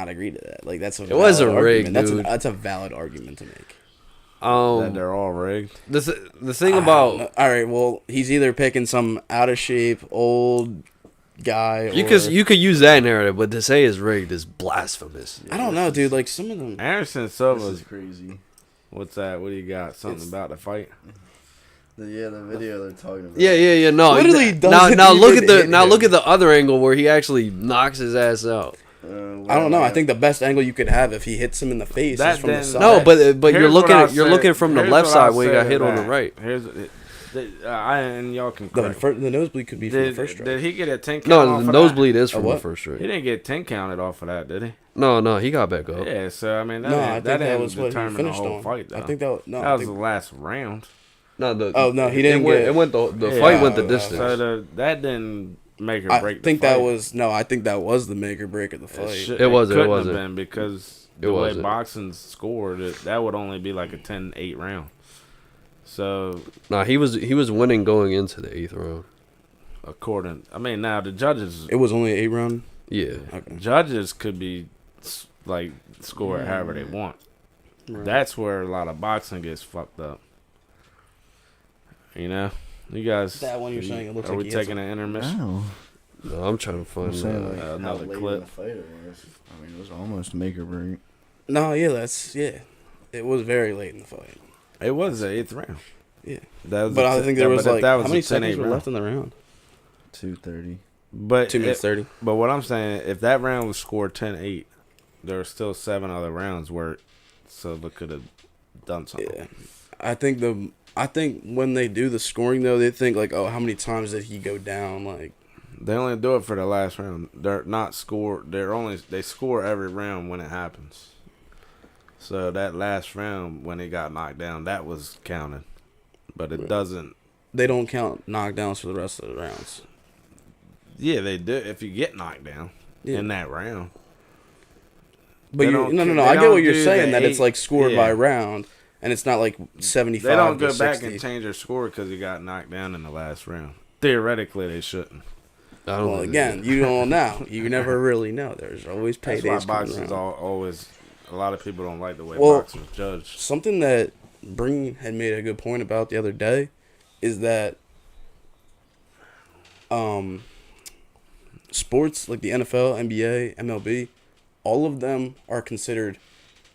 agree to that. Like that's a. It was valid a rig, argument. dude. That's a valid argument to make. That they're all rigged. The thing about All right, well, he's either picking some out of shape old guy. you or, could use that narrative, but to say it's rigged is blasphemous. I don't know, dude. Like some of them. Anderson This Silva's. is crazy. What's that? What do you got? Something It's- about the fight? The video they're talking about. Yeah. No, Literally now doesn't look even at the hit now him. look at the other angle where he actually knocks his ass out. I don't know. I think the best angle you could have if he hits him in the face That is from the then- side. No, but you're Here's looking what I at you're said- looking from the here's left what side I when he got said hit on the that. right. Here's and y'all can the, correct. the nosebleed could be from the Did, first strike. did he get a 10 count No, off the of nosebleed is A from the what? first that? straight. He didn't get 10 counted off of that, did he? No, he got back up. Yeah, so I mean, that No, didn't- I think that that didn't was what he determine the finished whole on. fight, though. I think that no. that I was think, the last round. No, Oh, no, he didn't It get- went the Yeah, fight went the uh, distance. So that didn't make or I break. think the fight. that was no. I think that was the make or break of the fight. It wasn't, it couldn't wasn't. have been because It the way wasn't. boxing scored, that would only be like a 10-8 round. So Nah, he was winning going into the 8th round. now the judges It was only an 8 round. Yeah. Okay. judges could be like score it however they want. Right. That's where a lot of boxing gets fucked up. You know, you guys. That one you're saying, it looks are like we he hit taking an intermission? No. No, I'm trying to I'm find saying like another how late in clip. the fight it was. I mean, it was almost make or break. No, yeah. It was very late in the fight. It was the 8th round. Yeah. That was But a I t- think there that- was but like that how was many a 10-8 seconds were round. left in the round? 2:30. But 2 minutes 30. But what I'm saying, if that round was scored 10-8, there were still 7 other rounds where Silva could have done something. Yeah, I think when they do the scoring though, they think like, oh, how many times did he go down? Like, They only do it for the last round. They're not score. They score every round when it happens. So that last round when he got knocked down, that was counted, but it Right. doesn't. they don't count knockdowns for the rest of the rounds. Yeah, they do if you get knocked down Yeah. in that round. But They you don't no. they I get don't what you're do saying. the That it's eight- like scored yeah. by round, and it's not like 75. They don't to go back 60. and change their score because he got knocked down in the last round. Theoretically, they shouldn't. I don't Well, think- again, you don't know. You never really know. There's always That's paydays why coming boxing's around. always. A lot of people don't like the way Well, boxing's judged. Something that Bring had made a good point about the other day is that sports like the NFL, NBA, MLB, all of them are considered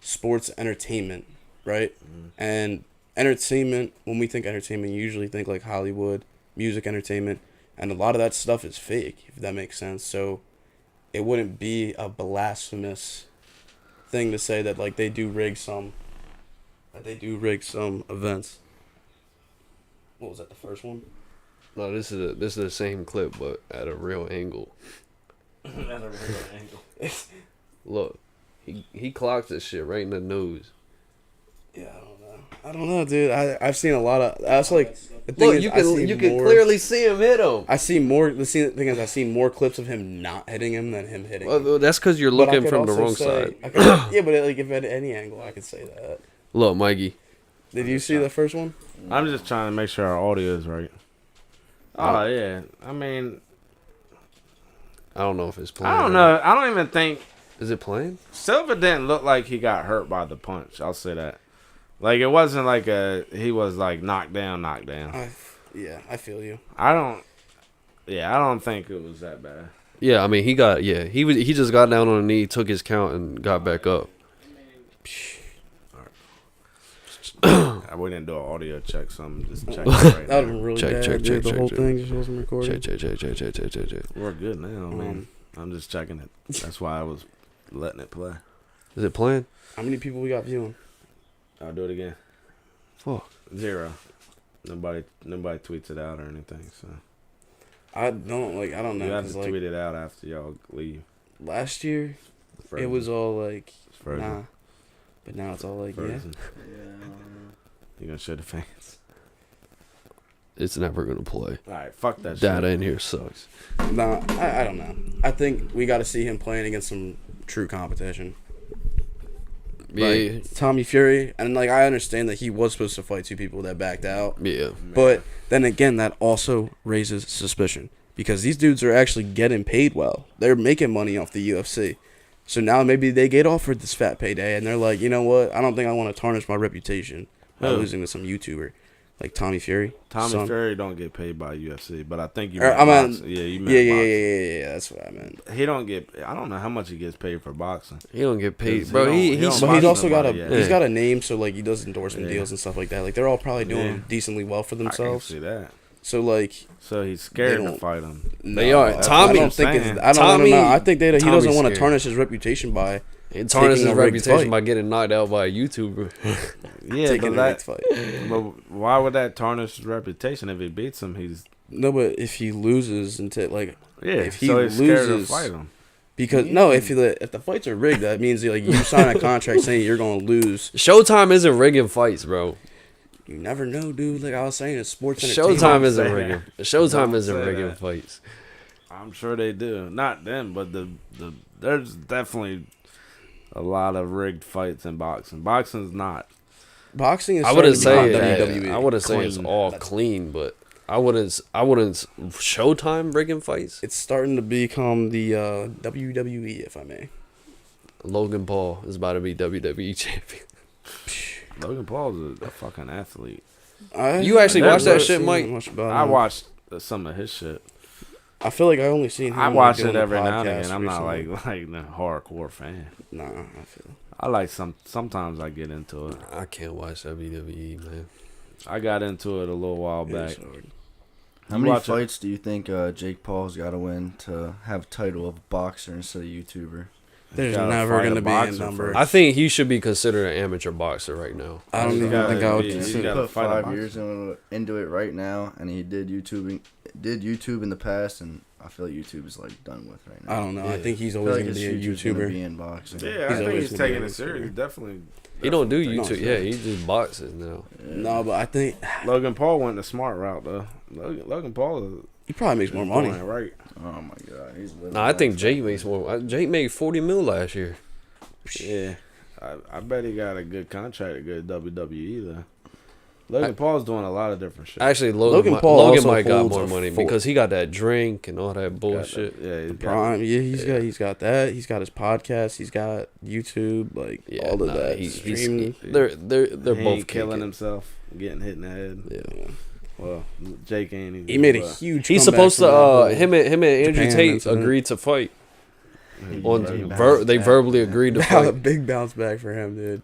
sports entertainment, right? And entertainment, when we think entertainment, you usually think like Hollywood, music entertainment. and a lot of that stuff is fake, if that makes sense. So it wouldn't be a blasphemous thing to say that like they do rig some events. What was that, the first one? No, this is the same clip, but at a real angle. At a real angle. Look, he clocks this shit right in the nose. Yeah, I don't know, dude. I've seen a lot of. That's like the thing. Look, is, you can clearly see him hit him. I see more. The thing is, I see more clips of him not hitting him than him hitting him. Well, that's because you're But I looking could from the also wrong say- side. yeah, but like if at any angle, I could say that. Look, Mikey. Did you see the first one? I'm just trying to make sure our audio is right. Oh yeah, I mean, I don't know if it's playing. I don't know. I don't even think Is it playing? Silva didn't look like he got hurt by the punch. I'll say that. Like it wasn't like he was like knocked down. Yeah, I feel you. I don't think it was that bad. Yeah, I mean he just got down on a knee, took his count, and got back up. We didn't do an audio check, so I'm just checking right That would now. have been really Check, bad. check, dude. check, the check, whole check. thing just wasn't recording. Check. We're good now. I mean, I'm just checking it. That's why I was letting it play. Is it playing? How many people we got viewing? I'll do it again. Fuck. 0. Nobody tweets it out or anything. So I don't know. you have 'cause, to like, tweet it out after y'all leave. last year, Frozen. it was all like, It's frozen. nah. But now it's all like, Frozen. Yeah. You gonna show the fans? It's never gonna play. All right, fuck that Data shit. in here sucks. yeah. Nah, I don't know. I think we got to see him playing against some true competition. Yeah, Like Tommy Fury, and like I understand that he was supposed to fight two people that backed out. yeah. But then again, that also raises suspicion because these dudes are actually getting paid well. They're making money off the UFC. So now maybe they get offered this fat payday and they're like, you know what? I don't think I want to tarnish my reputation by Who? losing to some YouTuber like Tommy Fury. Tommy son. Fury don't get paid by UFC, but I think you Or, meant I meant- boxing. Yeah, you Yeah, meant yeah, boxing. yeah. That's what I meant. He don't get. I don't know how much he gets paid for boxing. He don't get paid, He bro. don't- he He's don't- But he's boxing also got a nobody yet. he's got a name, so like he does endorsement Yeah. deals and stuff like that. Like they're all probably doing Yeah. decently well for I can themselves. see that. So like So he's scared They to don't- fight him. They are. That's Tommy- I what don't I'm think it's. saying. I don't Tommy- know. I think that he Tommy's doesn't want to scared. tarnish his reputation by It tarnishes his taking a rigged reputation fight. by getting knocked out by a YouTuber. Yeah, taking but a rigged that. fight. But why would that tarnish his reputation? If he beats him, he's No, but if he loses into like yeah. If he so he's scared to loses- fight him. because no, if the fights are rigged, that means like you sign a contract saying you're gonna lose. Showtime isn't rigging fights, bro. You never know, dude. Like I was saying, it's sports entertainment. Showtime isn't say rigging. that. Showtime Don't isn't say rigging that. fights. I'm sure they do. Not them, but the there's definitely a lot of rigged fights in boxing. Boxing's not. Boxing is. I wouldn't starting say to become that. WWE. I wouldn't say it's Clean. all clean, but I wouldn't. Showtime rigging fights. It's starting to become the WWE, if I may. Logan Paul is about to be WWE champion. Logan Paul's a fucking athlete. You actually watched that shit, Mike? I watched some of his shit. I feel like I only seen him. I like, watch doing it the every now and podcast again. I'm not recently. like the hardcore fan. Nah, I feel. I like sometimes I get into it. I can't watch WWE, man. I got into it a little while back. It's hard. How You many watch it? fights do you think Jake Paul's got to win to have title of boxer instead of YouTuber? There's Gotta never fight gonna be a boxer number. first. I think he should be considered an amateur boxer right now. I don't You even gotta think I would be- you consider. gotta Put fight a 5 boxer. years into it right now, and he did YouTube in the past, and I feel like YouTube is like done with right now. I don't know. I Yeah. think he's I feel always like gonna his be a future's gonna YouTuber. be in boxing. Yeah, He's I think always he's gonna be taking a it serious. YouTuber. Definitely. He don't do No, YouTube. Yeah, he just boxes now. No, but I think Logan Paul went the smart route though. Logan Paul is he probably makes more doing money. it right. Oh my god, he's living. Nah, I think Jake makes more. Jake made 40 mil last year. Yeah, I bet he got a good contract at good WWE though. Logan Paul's doing a lot of different shit. Actually, Logan Paul also might got holds more a money full- because he got that drink and all that bullshit. Yeah, he's got Prime, yeah, he's got that. He's got his podcast. He's got YouTube, like Yeah, all of nah, that. he's Streaming. they're he both ain't killing kicking. himself, getting hit in the head. Yeah. Well, Jake ain't. Either, He made a but- huge. He's comeback supposed from to. that whole Him and Andrew Japan Tate incident. agreed to fight. They verbally agreed to fight. Big bounce back for him, dude.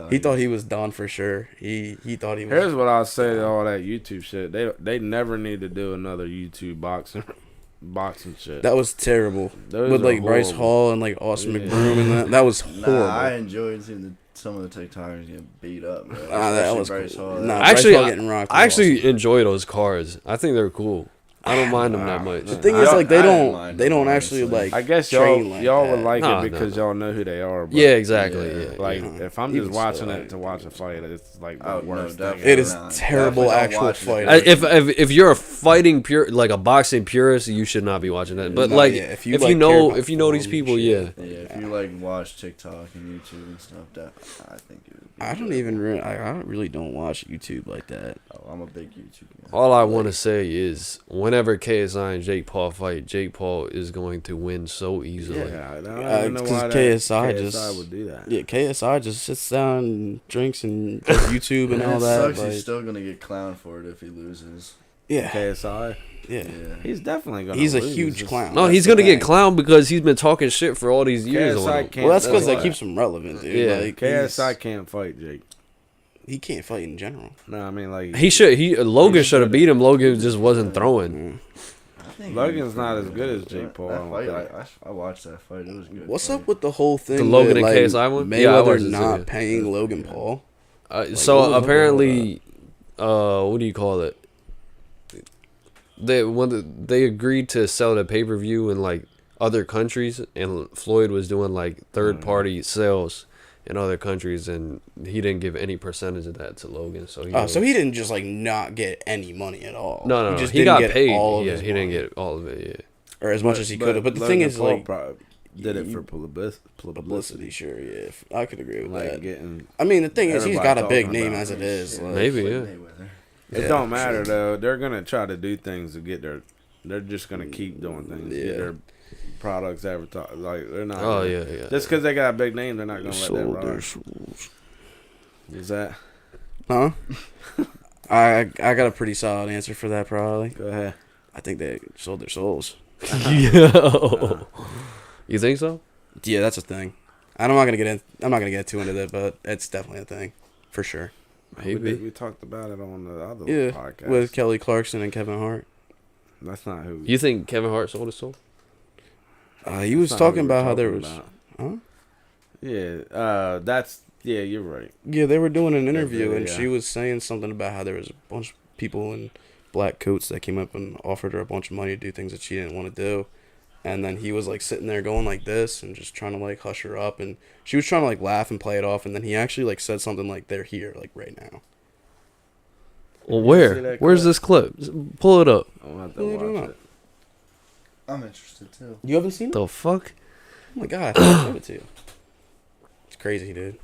He thought he was done for sure. He thought he was. Here's what I'll say to all that YouTube shit. They never need to do another YouTube boxing shit. That was terrible. Those with are like Bryce horrible. Hall and like Austin McBroom and that was horrible. Nah, I enjoyed seeing some of the TikTokers get beat up. Bro. That was Bryce cool. Hall. Nah, Actually, Bryce Hall getting rocked was I actually awesome. enjoy those cards. I think they're cool. I don't mind them that much. The thing is, like, they I didn't mind don't them, actually honestly. like. I guess train like y'all that. would like No, it because no. y'all know who they are. But Yeah, exactly. Yeah, Yeah, Like yeah. if I'm Even just watching still, it to watch a fight, it's like the Oh, no, worst thing. definitely It is not. terrible Definitely don't actual watch it. fight. If you're a fighting pure like a boxing purist, you should not be watching that. But No, like yeah, if you, you like, care know about if you know these football people, and yeah. shit. Yeah, if you like watch TikTok and YouTube and stuff, I think it would be I don't enjoyable. even. I really don't watch YouTube like that. Oh, I'm a big YouTube guy. All I want to say is whenever KSI and Jake Paul fight, Jake Paul is going to win so easily. Yeah, I don't even know Because why KSI KSI just would do that. Yeah, KSI just sits down and drinks and does YouTube and all it that. sucks. Like, He's still gonna get clowned for it if he loses. yeah, KSI, yeah. Yeah. he's definitely gonna. He's a lose. huge It's- clown. No, That's he's the gonna get thing. clowned because he's been talking shit for all these years. KSI On him. can't. Well, that's because why. that keeps him relevant, dude. Yeah. Like, KSI can't fight Jake. he can't fight in general. No, I mean like Logan should have beat him. Logan just wasn't throwing. I think Logan's not as good as Jake Paul, I That don't fight, think. I watched that fight. It was good. What's fight. up with the whole thing? The Logan with, and KSI one? Yeah, I Mayweather watched it too, not yeah. paying Logan Paul. So what was up with apparently, what do you call it? They agreed to sell the pay per view in like other countries, and Floyd was doing like third party sales in other countries, and he didn't give any percentage of that to Logan. So So he didn't just like not get any money at all. no, He just he didn't got get paid. all of Yeah, his he didn't money. get all of it. or as much as he could have. But the thing Logan is, Paul like, probably did it for publicity. publicity. Sure, yeah, I could agree with Like that. getting. I mean, the thing is, he's everybody got a big talking name about as it him. is. Like, Maybe, yeah. Mayweather. It Yeah, don't for matter sure. though. They're gonna try to do things to get their. They're just gonna keep doing things. Yeah. Get their products advertised. Like they're not. Oh gonna- yeah. Just because they got a big name, they're not gonna let that sold their ride. souls. Is that? Huh? I got a pretty solid answer for that. Probably, Go ahead. I think they sold their souls. Yo. You think so? Yeah, that's a thing. I'm not gonna get too into that, but it's definitely a thing, for sure. Maybe. We talked about it on the other Yeah, podcast. with Kelly Clarkson and Kevin Hart. That's not who. You think Kevin Hart sold his soul? He was that's not who talking we were about how there talking was. about. Huh? Yeah. That's. Yeah, you're right. Yeah, they were doing an interview, really, and yeah. she was saying something about how there was a bunch of people in black coats that came up and offered her a bunch of money to do things that she didn't want to do. And then he was like sitting there going like this and just trying to like hush her up, and she was trying to like laugh and play it off, and then he actually like said something like, "They're here like right now." Well, See where? that Where's clip? this clip? Pull it up. I'm gonna have to Well, I don't watch know. it. I'm interested too. You haven't seen it? The fuck? Oh my god, I thought I showed it to you. It's crazy, dude.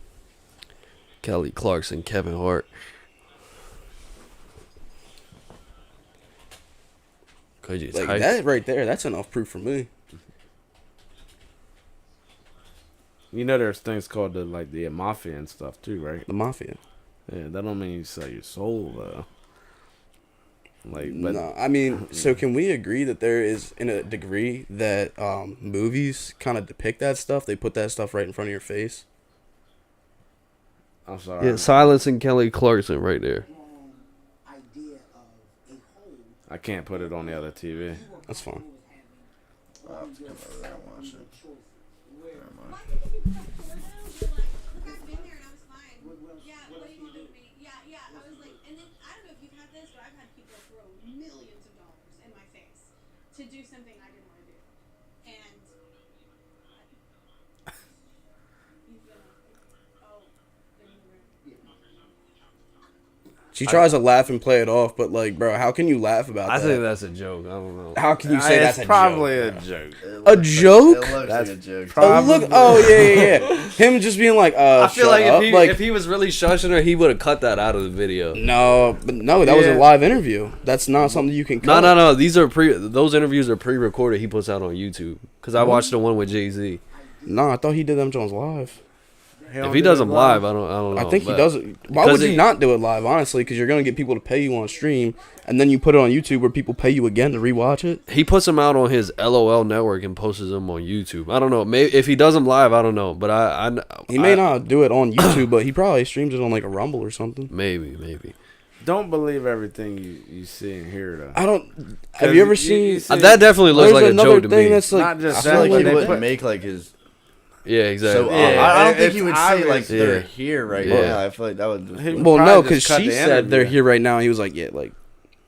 Kelly Clarkson, Kevin Hart. Could you Like type? that right there, that's enough proof for me. You know, there's things called the mafia and stuff too, right? The mafia. Yeah, that don't mean you sell your soul though. Like, but No, I mean, so can we agree that there is, in a degree, that movies kind of depict that stuff? They put that stuff right in front of your face. I'm sorry. Yeah, silencing Kelly Clarkson right there. I can't put it on the other TV. That's fine. I'll have to come over there and watch it. Never mind. To do something I didn't want to do, and you've been in the room. She tries to laugh and play it off, but like, bro, how can you laugh about I that? think that's a joke. I don't know. How can you say that's it's a probably joke? a joke. A joke? It looks That's like a joke. Oh, look! Oh, yeah. Him just being like, I feel shut like up. if he was really shushing her, he would have cut that out of the video. No, but no, that was a Yeah. live interview. That's not something you can cut. No. These are those interviews are pre-recorded. He puts out on YouTube because I watched the one with Jay-Z. No, I thought he did them Jones live. If he does them live, I don't know. I think he but- does it. Why 'cause would you he- not do it live? Honestly, because you're gonna get people to pay you on stream, and then you put it on YouTube where people pay you again to rewatch it. He puts them out on his LOL network and posts them on YouTube. I don't know. Maybe if he does them live, I don't know. But He may not do it on YouTube, but he probably streams it on like a Rumble or something. Maybe. Don't believe everything you see and hear though. I don't. Have you ever seen? see- That definitely looks There's like a another joke to thing me. that's like. Not just I feel that, like but he they wouldn't put- make like his. Yeah, exactly. So Yeah, I don't think it's he would say like obvious. they're Yeah. here right Yeah. now. I feel like that would. He would Well, no, probably because just cut she the said they're interview. here right now. And he was like, yeah, like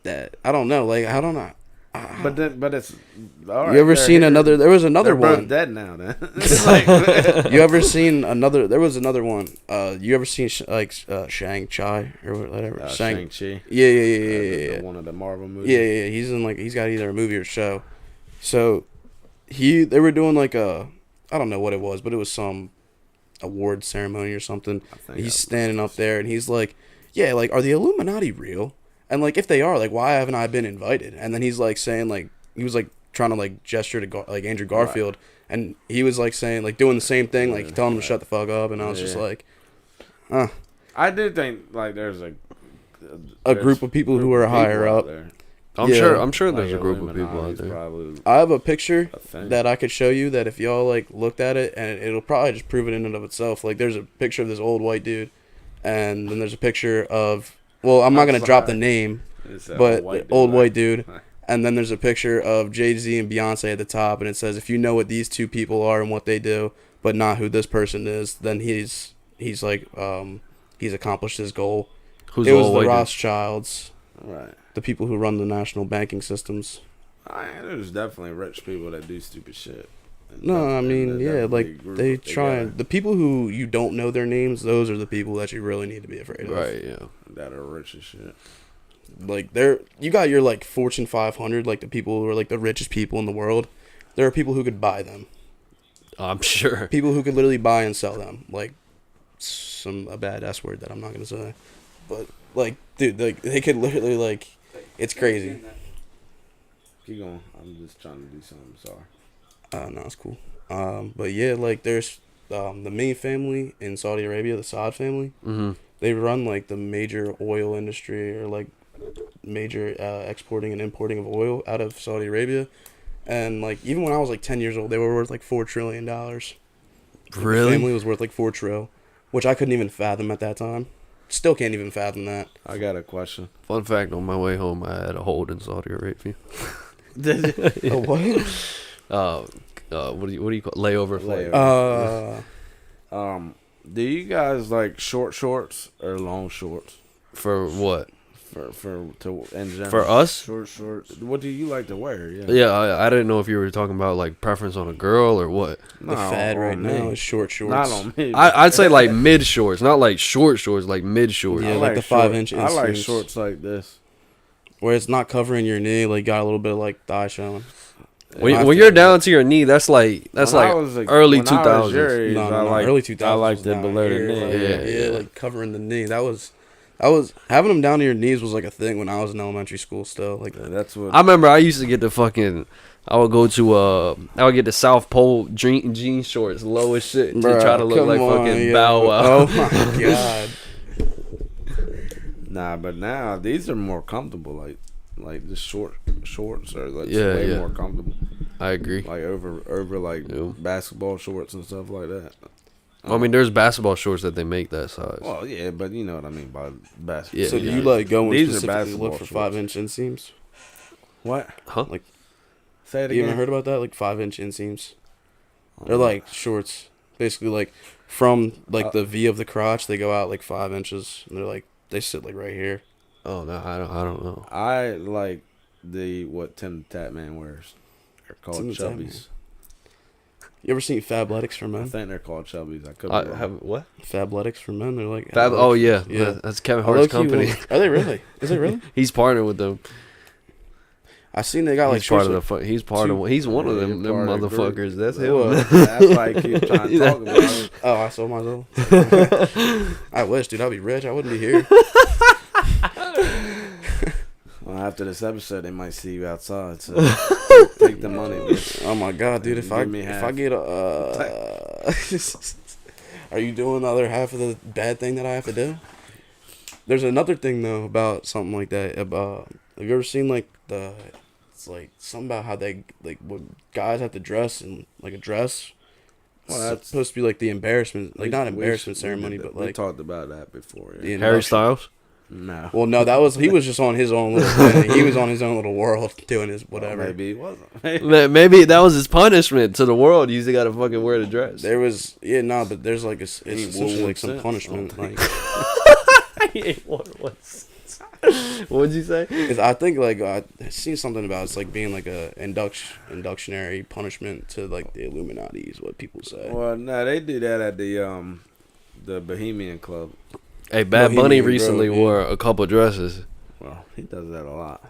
that. I don't know. Like I don't know. But it's. All right, You ever they're seen here. another? There was another They're both one. dead now. Then. It's like, You ever seen another? There was another one. You ever seen Shang-Chi or whatever? Shang-Chi. Yeah. One of the Marvel movies. Yeah. He's got either a movie or show. So they were doing like I don't know what it was, but it was some award ceremony or something. I think He's standing up there and he's like, yeah, like, are the Illuminati real? And like, if they are, like, why haven't I been invited? And then he's like saying like, he was like trying to like gesture to like Andrew Garfield, and he was like saying like doing the same thing, like telling him to shut the fuck up, and I was just Yeah. like, I do think like there's a group of people who are higher up. there. I'm Yeah. sure Like there's a group of people out Illuminati's there. Probably I have a picture a thing. that I could show you that if y'all like looked at it, and it'll probably just prove it in and of itself. Like there's a picture of this old white dude, and then there's a picture of, well, I'm not gonna drop the name, It's that but old white dude. dude. And then there's a picture of Jay-Z and Beyonce at the top, and it says, if you know what these two people are and what they do, but not who this person is, then he's like he's accomplished his goal. Who's It the was old the white dude? Rothschilds, Right. the people who run the national banking systems. There's definitely rich people that do stupid shit. No, I mean, yeah, like they try and and the people who you don't know their names, those are the people that you really need to be afraid of. Right, yeah. that are rich as shit. Like you got your like Fortune 500, like the people who are like the richest people in the world. There are people who could buy them. I'm sure. People who could literally buy and sell them. Like a bad S word that I'm not gonna say, but like, dude, like they could literally like, it's crazy. Keep going. I'm just trying to do something. Sorry. No, it's cool. But yeah, like there's the Ming family in Saudi Arabia, the Saud family. Mm-hmm. They run like the major oil industry, or like major exporting and importing of oil out of Saudi Arabia. And like even when I was like 10 years old, they were worth like $4 trillion. Like, Really? the family was worth like $4 trillion, which I couldn't even fathom at that time. Still can't even fathom that. I got a question. Fun fact: on my way home, I had a hold in Saudi Arabia. Oh, what? What do you call layover flight? Do you guys like short shorts or long shorts? For what? In general. For us? Short shorts. What do you like to wear? Yeah. Yeah, I didn't know if you were talking about like preference on a girl or what. The fad right now is short shorts. Not on me. I'd say like mid shorts, not like short shorts, like mid shorts. Yeah, like the 5-inch I like inseams. shorts like this. Where it's not covering your knee, like got a little bit of like thigh showing. When you're down to your knee, that's like early when I was 2000s. your age, No, I like early 2000s. I liked was it down below the here, knee. like, Yeah. like covering the knee. That was having them down to your knees was like a thing when I was in elementary school. Still, like That's what I remember I used to get I would go to I would get the South Pole jean shorts, low as shit, to Bruh, try to look come like on, fucking yo. Bow Wow. Oh my god. Nah, but now these are more comfortable. Like the shorts are like Yeah, way yeah. more comfortable. I agree. Like over like Yeah. basketball shorts and stuff like that. I mean, there's basketball shorts that they make that size. Well, yeah, but you know what I mean by basketball. Yeah, So do yeah. you like go and These are specifically look basketball for shorts. 5-inch inseams? What? Huh? Like, Say it you again. ever heard about that? Like 5-inch inseams. They're like shorts, basically like from like the V of the crotch, they go out like 5 inches, and they're like they sit like right here. Oh no, I don't know. I like what Tim the Tatman wears. They're called Tim the Tatman. chubbies. You ever seen Fabletics for I men? think they're called chubbies. I could be I wrong. have what? Fabletics for men. They're like Fab. like- Oh yeah, yeah. That's Kevin I Hart's low-key company. will- Are they really? Is it really? He's partnered with them. I seen they got like He's part shorts of the. He's part of. He's one of Yeah, them. you're Them part of the group. motherfuckers. That's What? him. That's why I keep trying to talk about it. Oh, I sold myself. I wish, dude. I'd be rich. I wouldn't be here. Well, after this episode, they might see you outside. So take the money. Bitch. Oh my god, dude. If Give I me if half. I get Are you doing the other half of the bad thing that I have to do? There's another thing though about something like that. About have you ever seen like it's like something about how they like what guys have to dress in like a dress. Well, It's that's supposed to be like the embarrassment, like not we- embarrassment we ceremony, did but that. We like talked about that before. the Yeah. Harry induction. Styles. No. Well, no, he was just on his own little thing. He was on his own little world doing his whatever. Maybe he wasn't. Maybe that was his punishment to the world. You just gotta fucking wear the dress. There was but there's like it's Ain't essentially one like some sense. punishment. Like What'd you say? 'cause I think like I seen something about it's like being like a inductionary punishment to like the Illuminati is what people say. Well, no, they do that at the Bohemian Club. Hey, Bad Bohemian Bunny Grove, recently yeah. wore a couple dresses. Well, he does that a lot.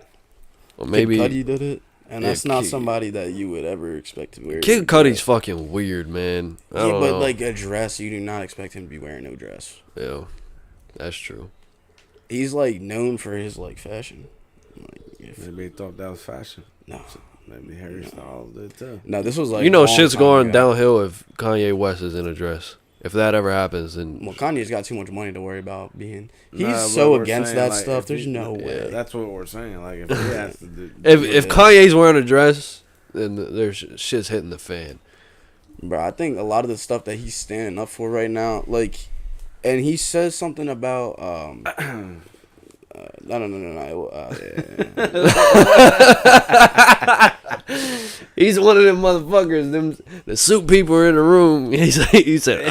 Or Maybe maybe Kid Cudi did it, and Yeah, that's not Kid- somebody that you would ever expect to wear. Kid a Cudi's dress. fucking weird, man. I Yeah, don't but know. like a dress, you do not expect him to be wearing no dress. Yeah, that's true. He's like known for his like fashion. Like, Maybe he thought that was fashion. no, Maybe Harry Styles did too. no, this was like You know, long shit's time going ago. downhill if Kanye West is in a dress. If that ever happens, then Well, Kanye's got too much money to worry about being. He's Nah, but so we're against saying, that like, stuff. if There's he- no yeah, way. that's what we're saying. Like if he has to do, if Kanye's wearing a dress, then there's shit's hitting the fan. Bro, I think a lot of the stuff that he's standing up for right now, like, and he says something about no. He's one of them motherfuckers. Them the suit people are in the room. He said.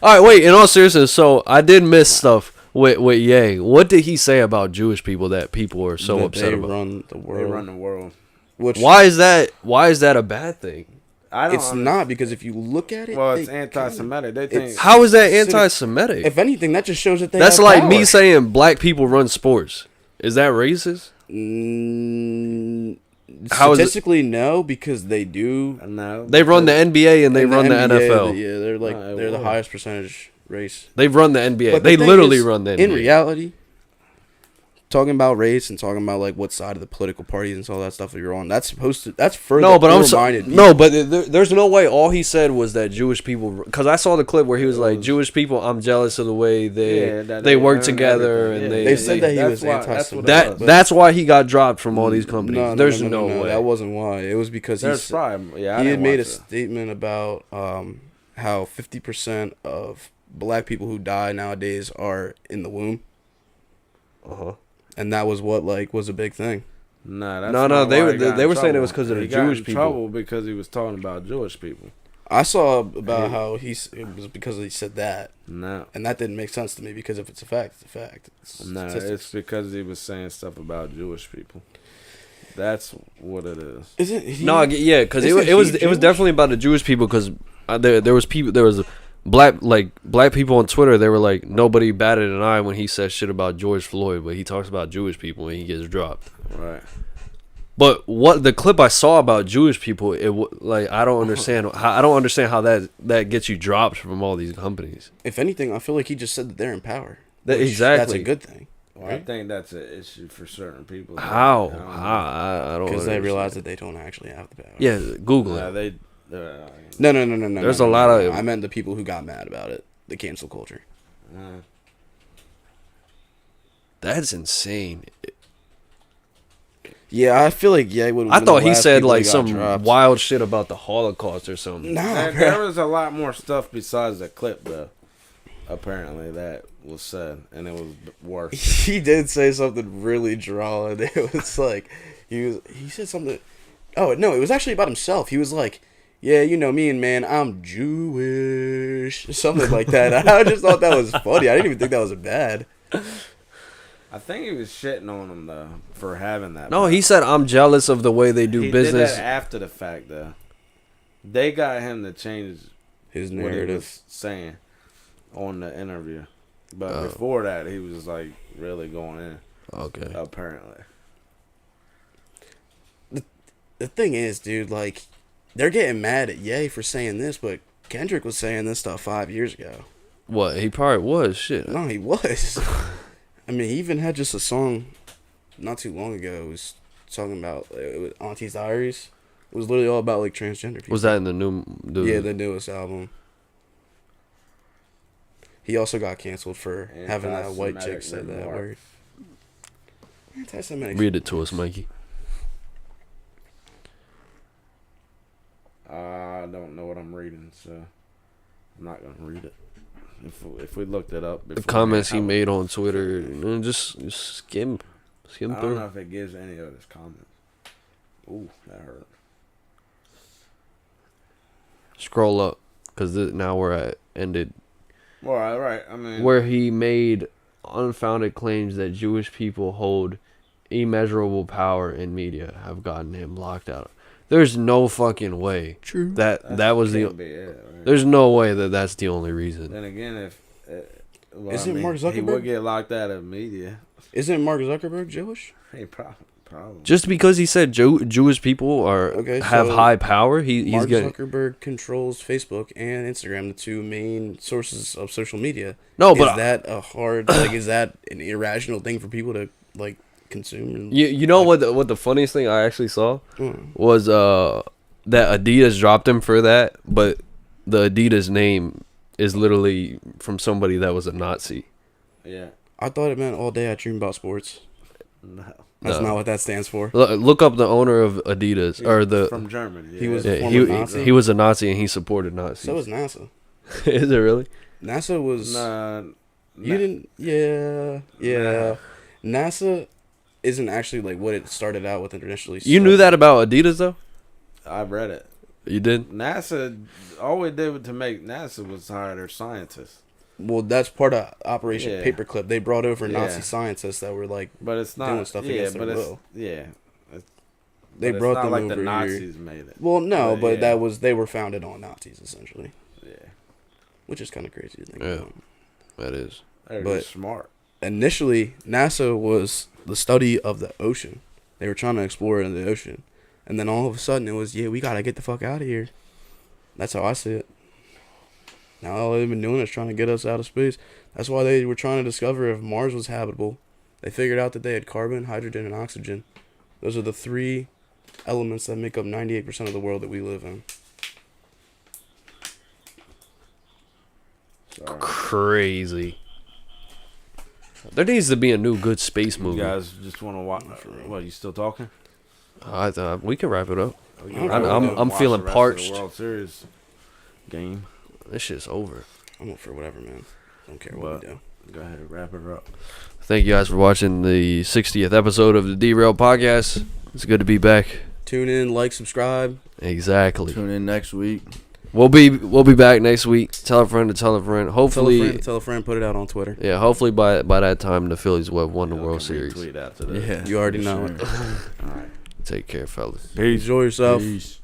All right, wait. In all seriousness, so I did miss stuff with Ye. What did he say about Jewish people that people are so that upset they about? run the they world. run the world. Which Why is that? Why is that a bad thing? I don't. it's not because if you look at it, Well, they it's anti-Semitic. They think How is that anti-Semitic? If anything, that just shows that they. That's have like power. me saying black people run sports. Is that racist? How is it- Statistically, no, because they do. no. They run the NBA and they In run the NBA, NFL. Yeah, they're like No, it they're the won't. highest percentage race. They run the NBA. But the They thing literally is, run the NBA. In reality, talking about race and talking about like what side of the political parties and all that stuff that you're on, that's supposed to for No, the but I'm poor-minded people. no, but there's no way. All he said was that Jewish people, because I saw the clip where he was like, "Jewish people, I'm jealous of the way Yeah, that they work earn together everything. and Yeah. They said that he that's was why- that's what anti-Semitic. it was. that's why he got dropped from all these companies. No, There's no way. That wasn't why. It was because There's probably I he had didn't made a watch it. statement about how 50% of black people who die nowadays are in the womb, Uh-huh. and that was what like was a big thing. Nah, that's No, not they why were- he got they in were saying it trouble. was 'cause of the He got Jewish in people. trouble because he was talking about Jewish people. I saw about how it was because he said that, No, and that didn't make sense to me because if it's a fact, it's a fact. It's no, statistics. it's because he was saying stuff about Jewish people. That's what it is. Isn't he? No, yeah, because Isn't it was he it was Jewish? definitely about the Jewish people. Because there was black people on Twitter. They were like, nobody batted an eye when he said shit about George Floyd, but he talks about Jewish people and he gets dropped. Right. But what the clip I saw about Jewish people, I don't understand. I don't understand how that gets you dropped from all these companies. If anything, I feel like he just said that they're in power. That- which exactly. That's a good thing. Well, I think that's an issue for certain people. How? I don't know. I don't Because they understand. realize that they don't actually have the power. Yeah, Google Yeah, it. they. No. There's no, a no, lot no, of- no. I meant the people who got mad about it. The cancel culture. That's insane. Yeah, I feel like would. I thought he said like some wild shit about the Holocaust or something. Nah, And bro. there was a lot more stuff besides the clip, though. Apparently, that was said, and it was worse. He did say something really drawing. It was like he said something. Oh no, it was actually about himself. He was like, "Yeah, you know me and man, I'm Jewish," something like that. I just thought that was funny. I didn't even think that was bad. I think he was shitting on him though for having that. No, he said I'm jealous of the way they do he business. did that after the fact though. They got him to change His what he narrative. was saying on the interview, but Oh. before that, he was like really going in. Okay. Apparently, The thing is, dude, like they're getting mad at Ye for saying this, but Kendrick was saying this stuff 5 years ago. What? He probably was. Shit. No, he was. I mean, he even had just a song not too long ago. It was talking about it was Auntie's Diaries. It was literally all about like transgender people. Was that in the new? Yeah, the newest album. He also got canceled for having that white chick Anti-Semitic say that remark. word. Anti-Semitic. Read it to us, Mikey. I don't know what I'm reading, so I'm not gonna read it. If we looked it up, The comments he made on Twitter, just skim I don't through. know if it gives any of his comments. Ooh, that hurt. Scroll up, because now we're at ended. Well, right. I mean, Where he made unfounded claims that Jewish people hold immeasurable power in media have gotten him locked out. There's no fucking way True. that was can't the. be it, right? There's no way that's the only reason. Then again, if well, Isn't Mark he would Zuckerberg? get locked out of media. Isn't Mark Zuckerberg Jewish? He probably. Just because he said Jewish people have so high power, he's Mark getting Zuckerberg controls Facebook and Instagram, the two main sources of social media. no. But is that a hard is that an irrational thing for people to like consume? And, you know what the funniest thing I actually saw Mm. was that Adidas dropped him for that, but the Adidas name is literally from somebody that was a Nazi. Yeah. I thought it meant all day I dream about sports. No. That's No. not what that stands for. Look up the owner of Adidas or the. From Germany. He was Yeah, a former Nazi. he was a Nazi and he supported Nazis. So was NASA. Is it really? NASA was. Nah, You didn't. Yeah. NASA isn't actually like what it started out with initially. You knew that about Adidas though? I read it. You did? NASA, all we did to make NASA was hire their scientists. Well, that's part of Operation Yeah. Paperclip. They brought over Yeah. Nazi scientists that were like But it's not doing stuff against their will. Yeah. They But brought it's not them like over the here. Nazis made it. Well, no, but yeah. they were founded on Nazis essentially, Yeah. which is kind of crazy to think Yeah. about. That is. They're But- just smart. Initially, NASA was the study of the ocean. They were trying to explore in the ocean, and then all of a sudden it was, we gotta get the fuck out of here. That's how I see it. Now all they've been doing is trying to get us out of space. That's why they were trying to discover if Mars was habitable. They figured out that they had carbon, hydrogen, and oxygen. Those are the three elements that make up 98% of the world that we live in. Sorry. Crazy. There needs to be a new good space You movie. guys just want to watch. What, you still talking? I thought we can wrap it up. We I'm- can I'm watch feeling the rest of the parched. World Series game. This shit's over. I'm up for whatever, man. Don't care what we do. Go ahead, wrap it up. Thank you guys for watching the 60th episode of the Derailed podcast. It's good to be back. Tune in, like, subscribe. Exactly. Tune in next week. We'll be back next week. Tell a friend to tell a friend. Hopefully, Tell a friend, put it out on Twitter. yeah. Hopefully by that time the Phillies will have won the Y'all World can Series. retweet after this. Yeah. You already for know sure. it. All right. Take care, fellas. Enjoy yourself. Peace.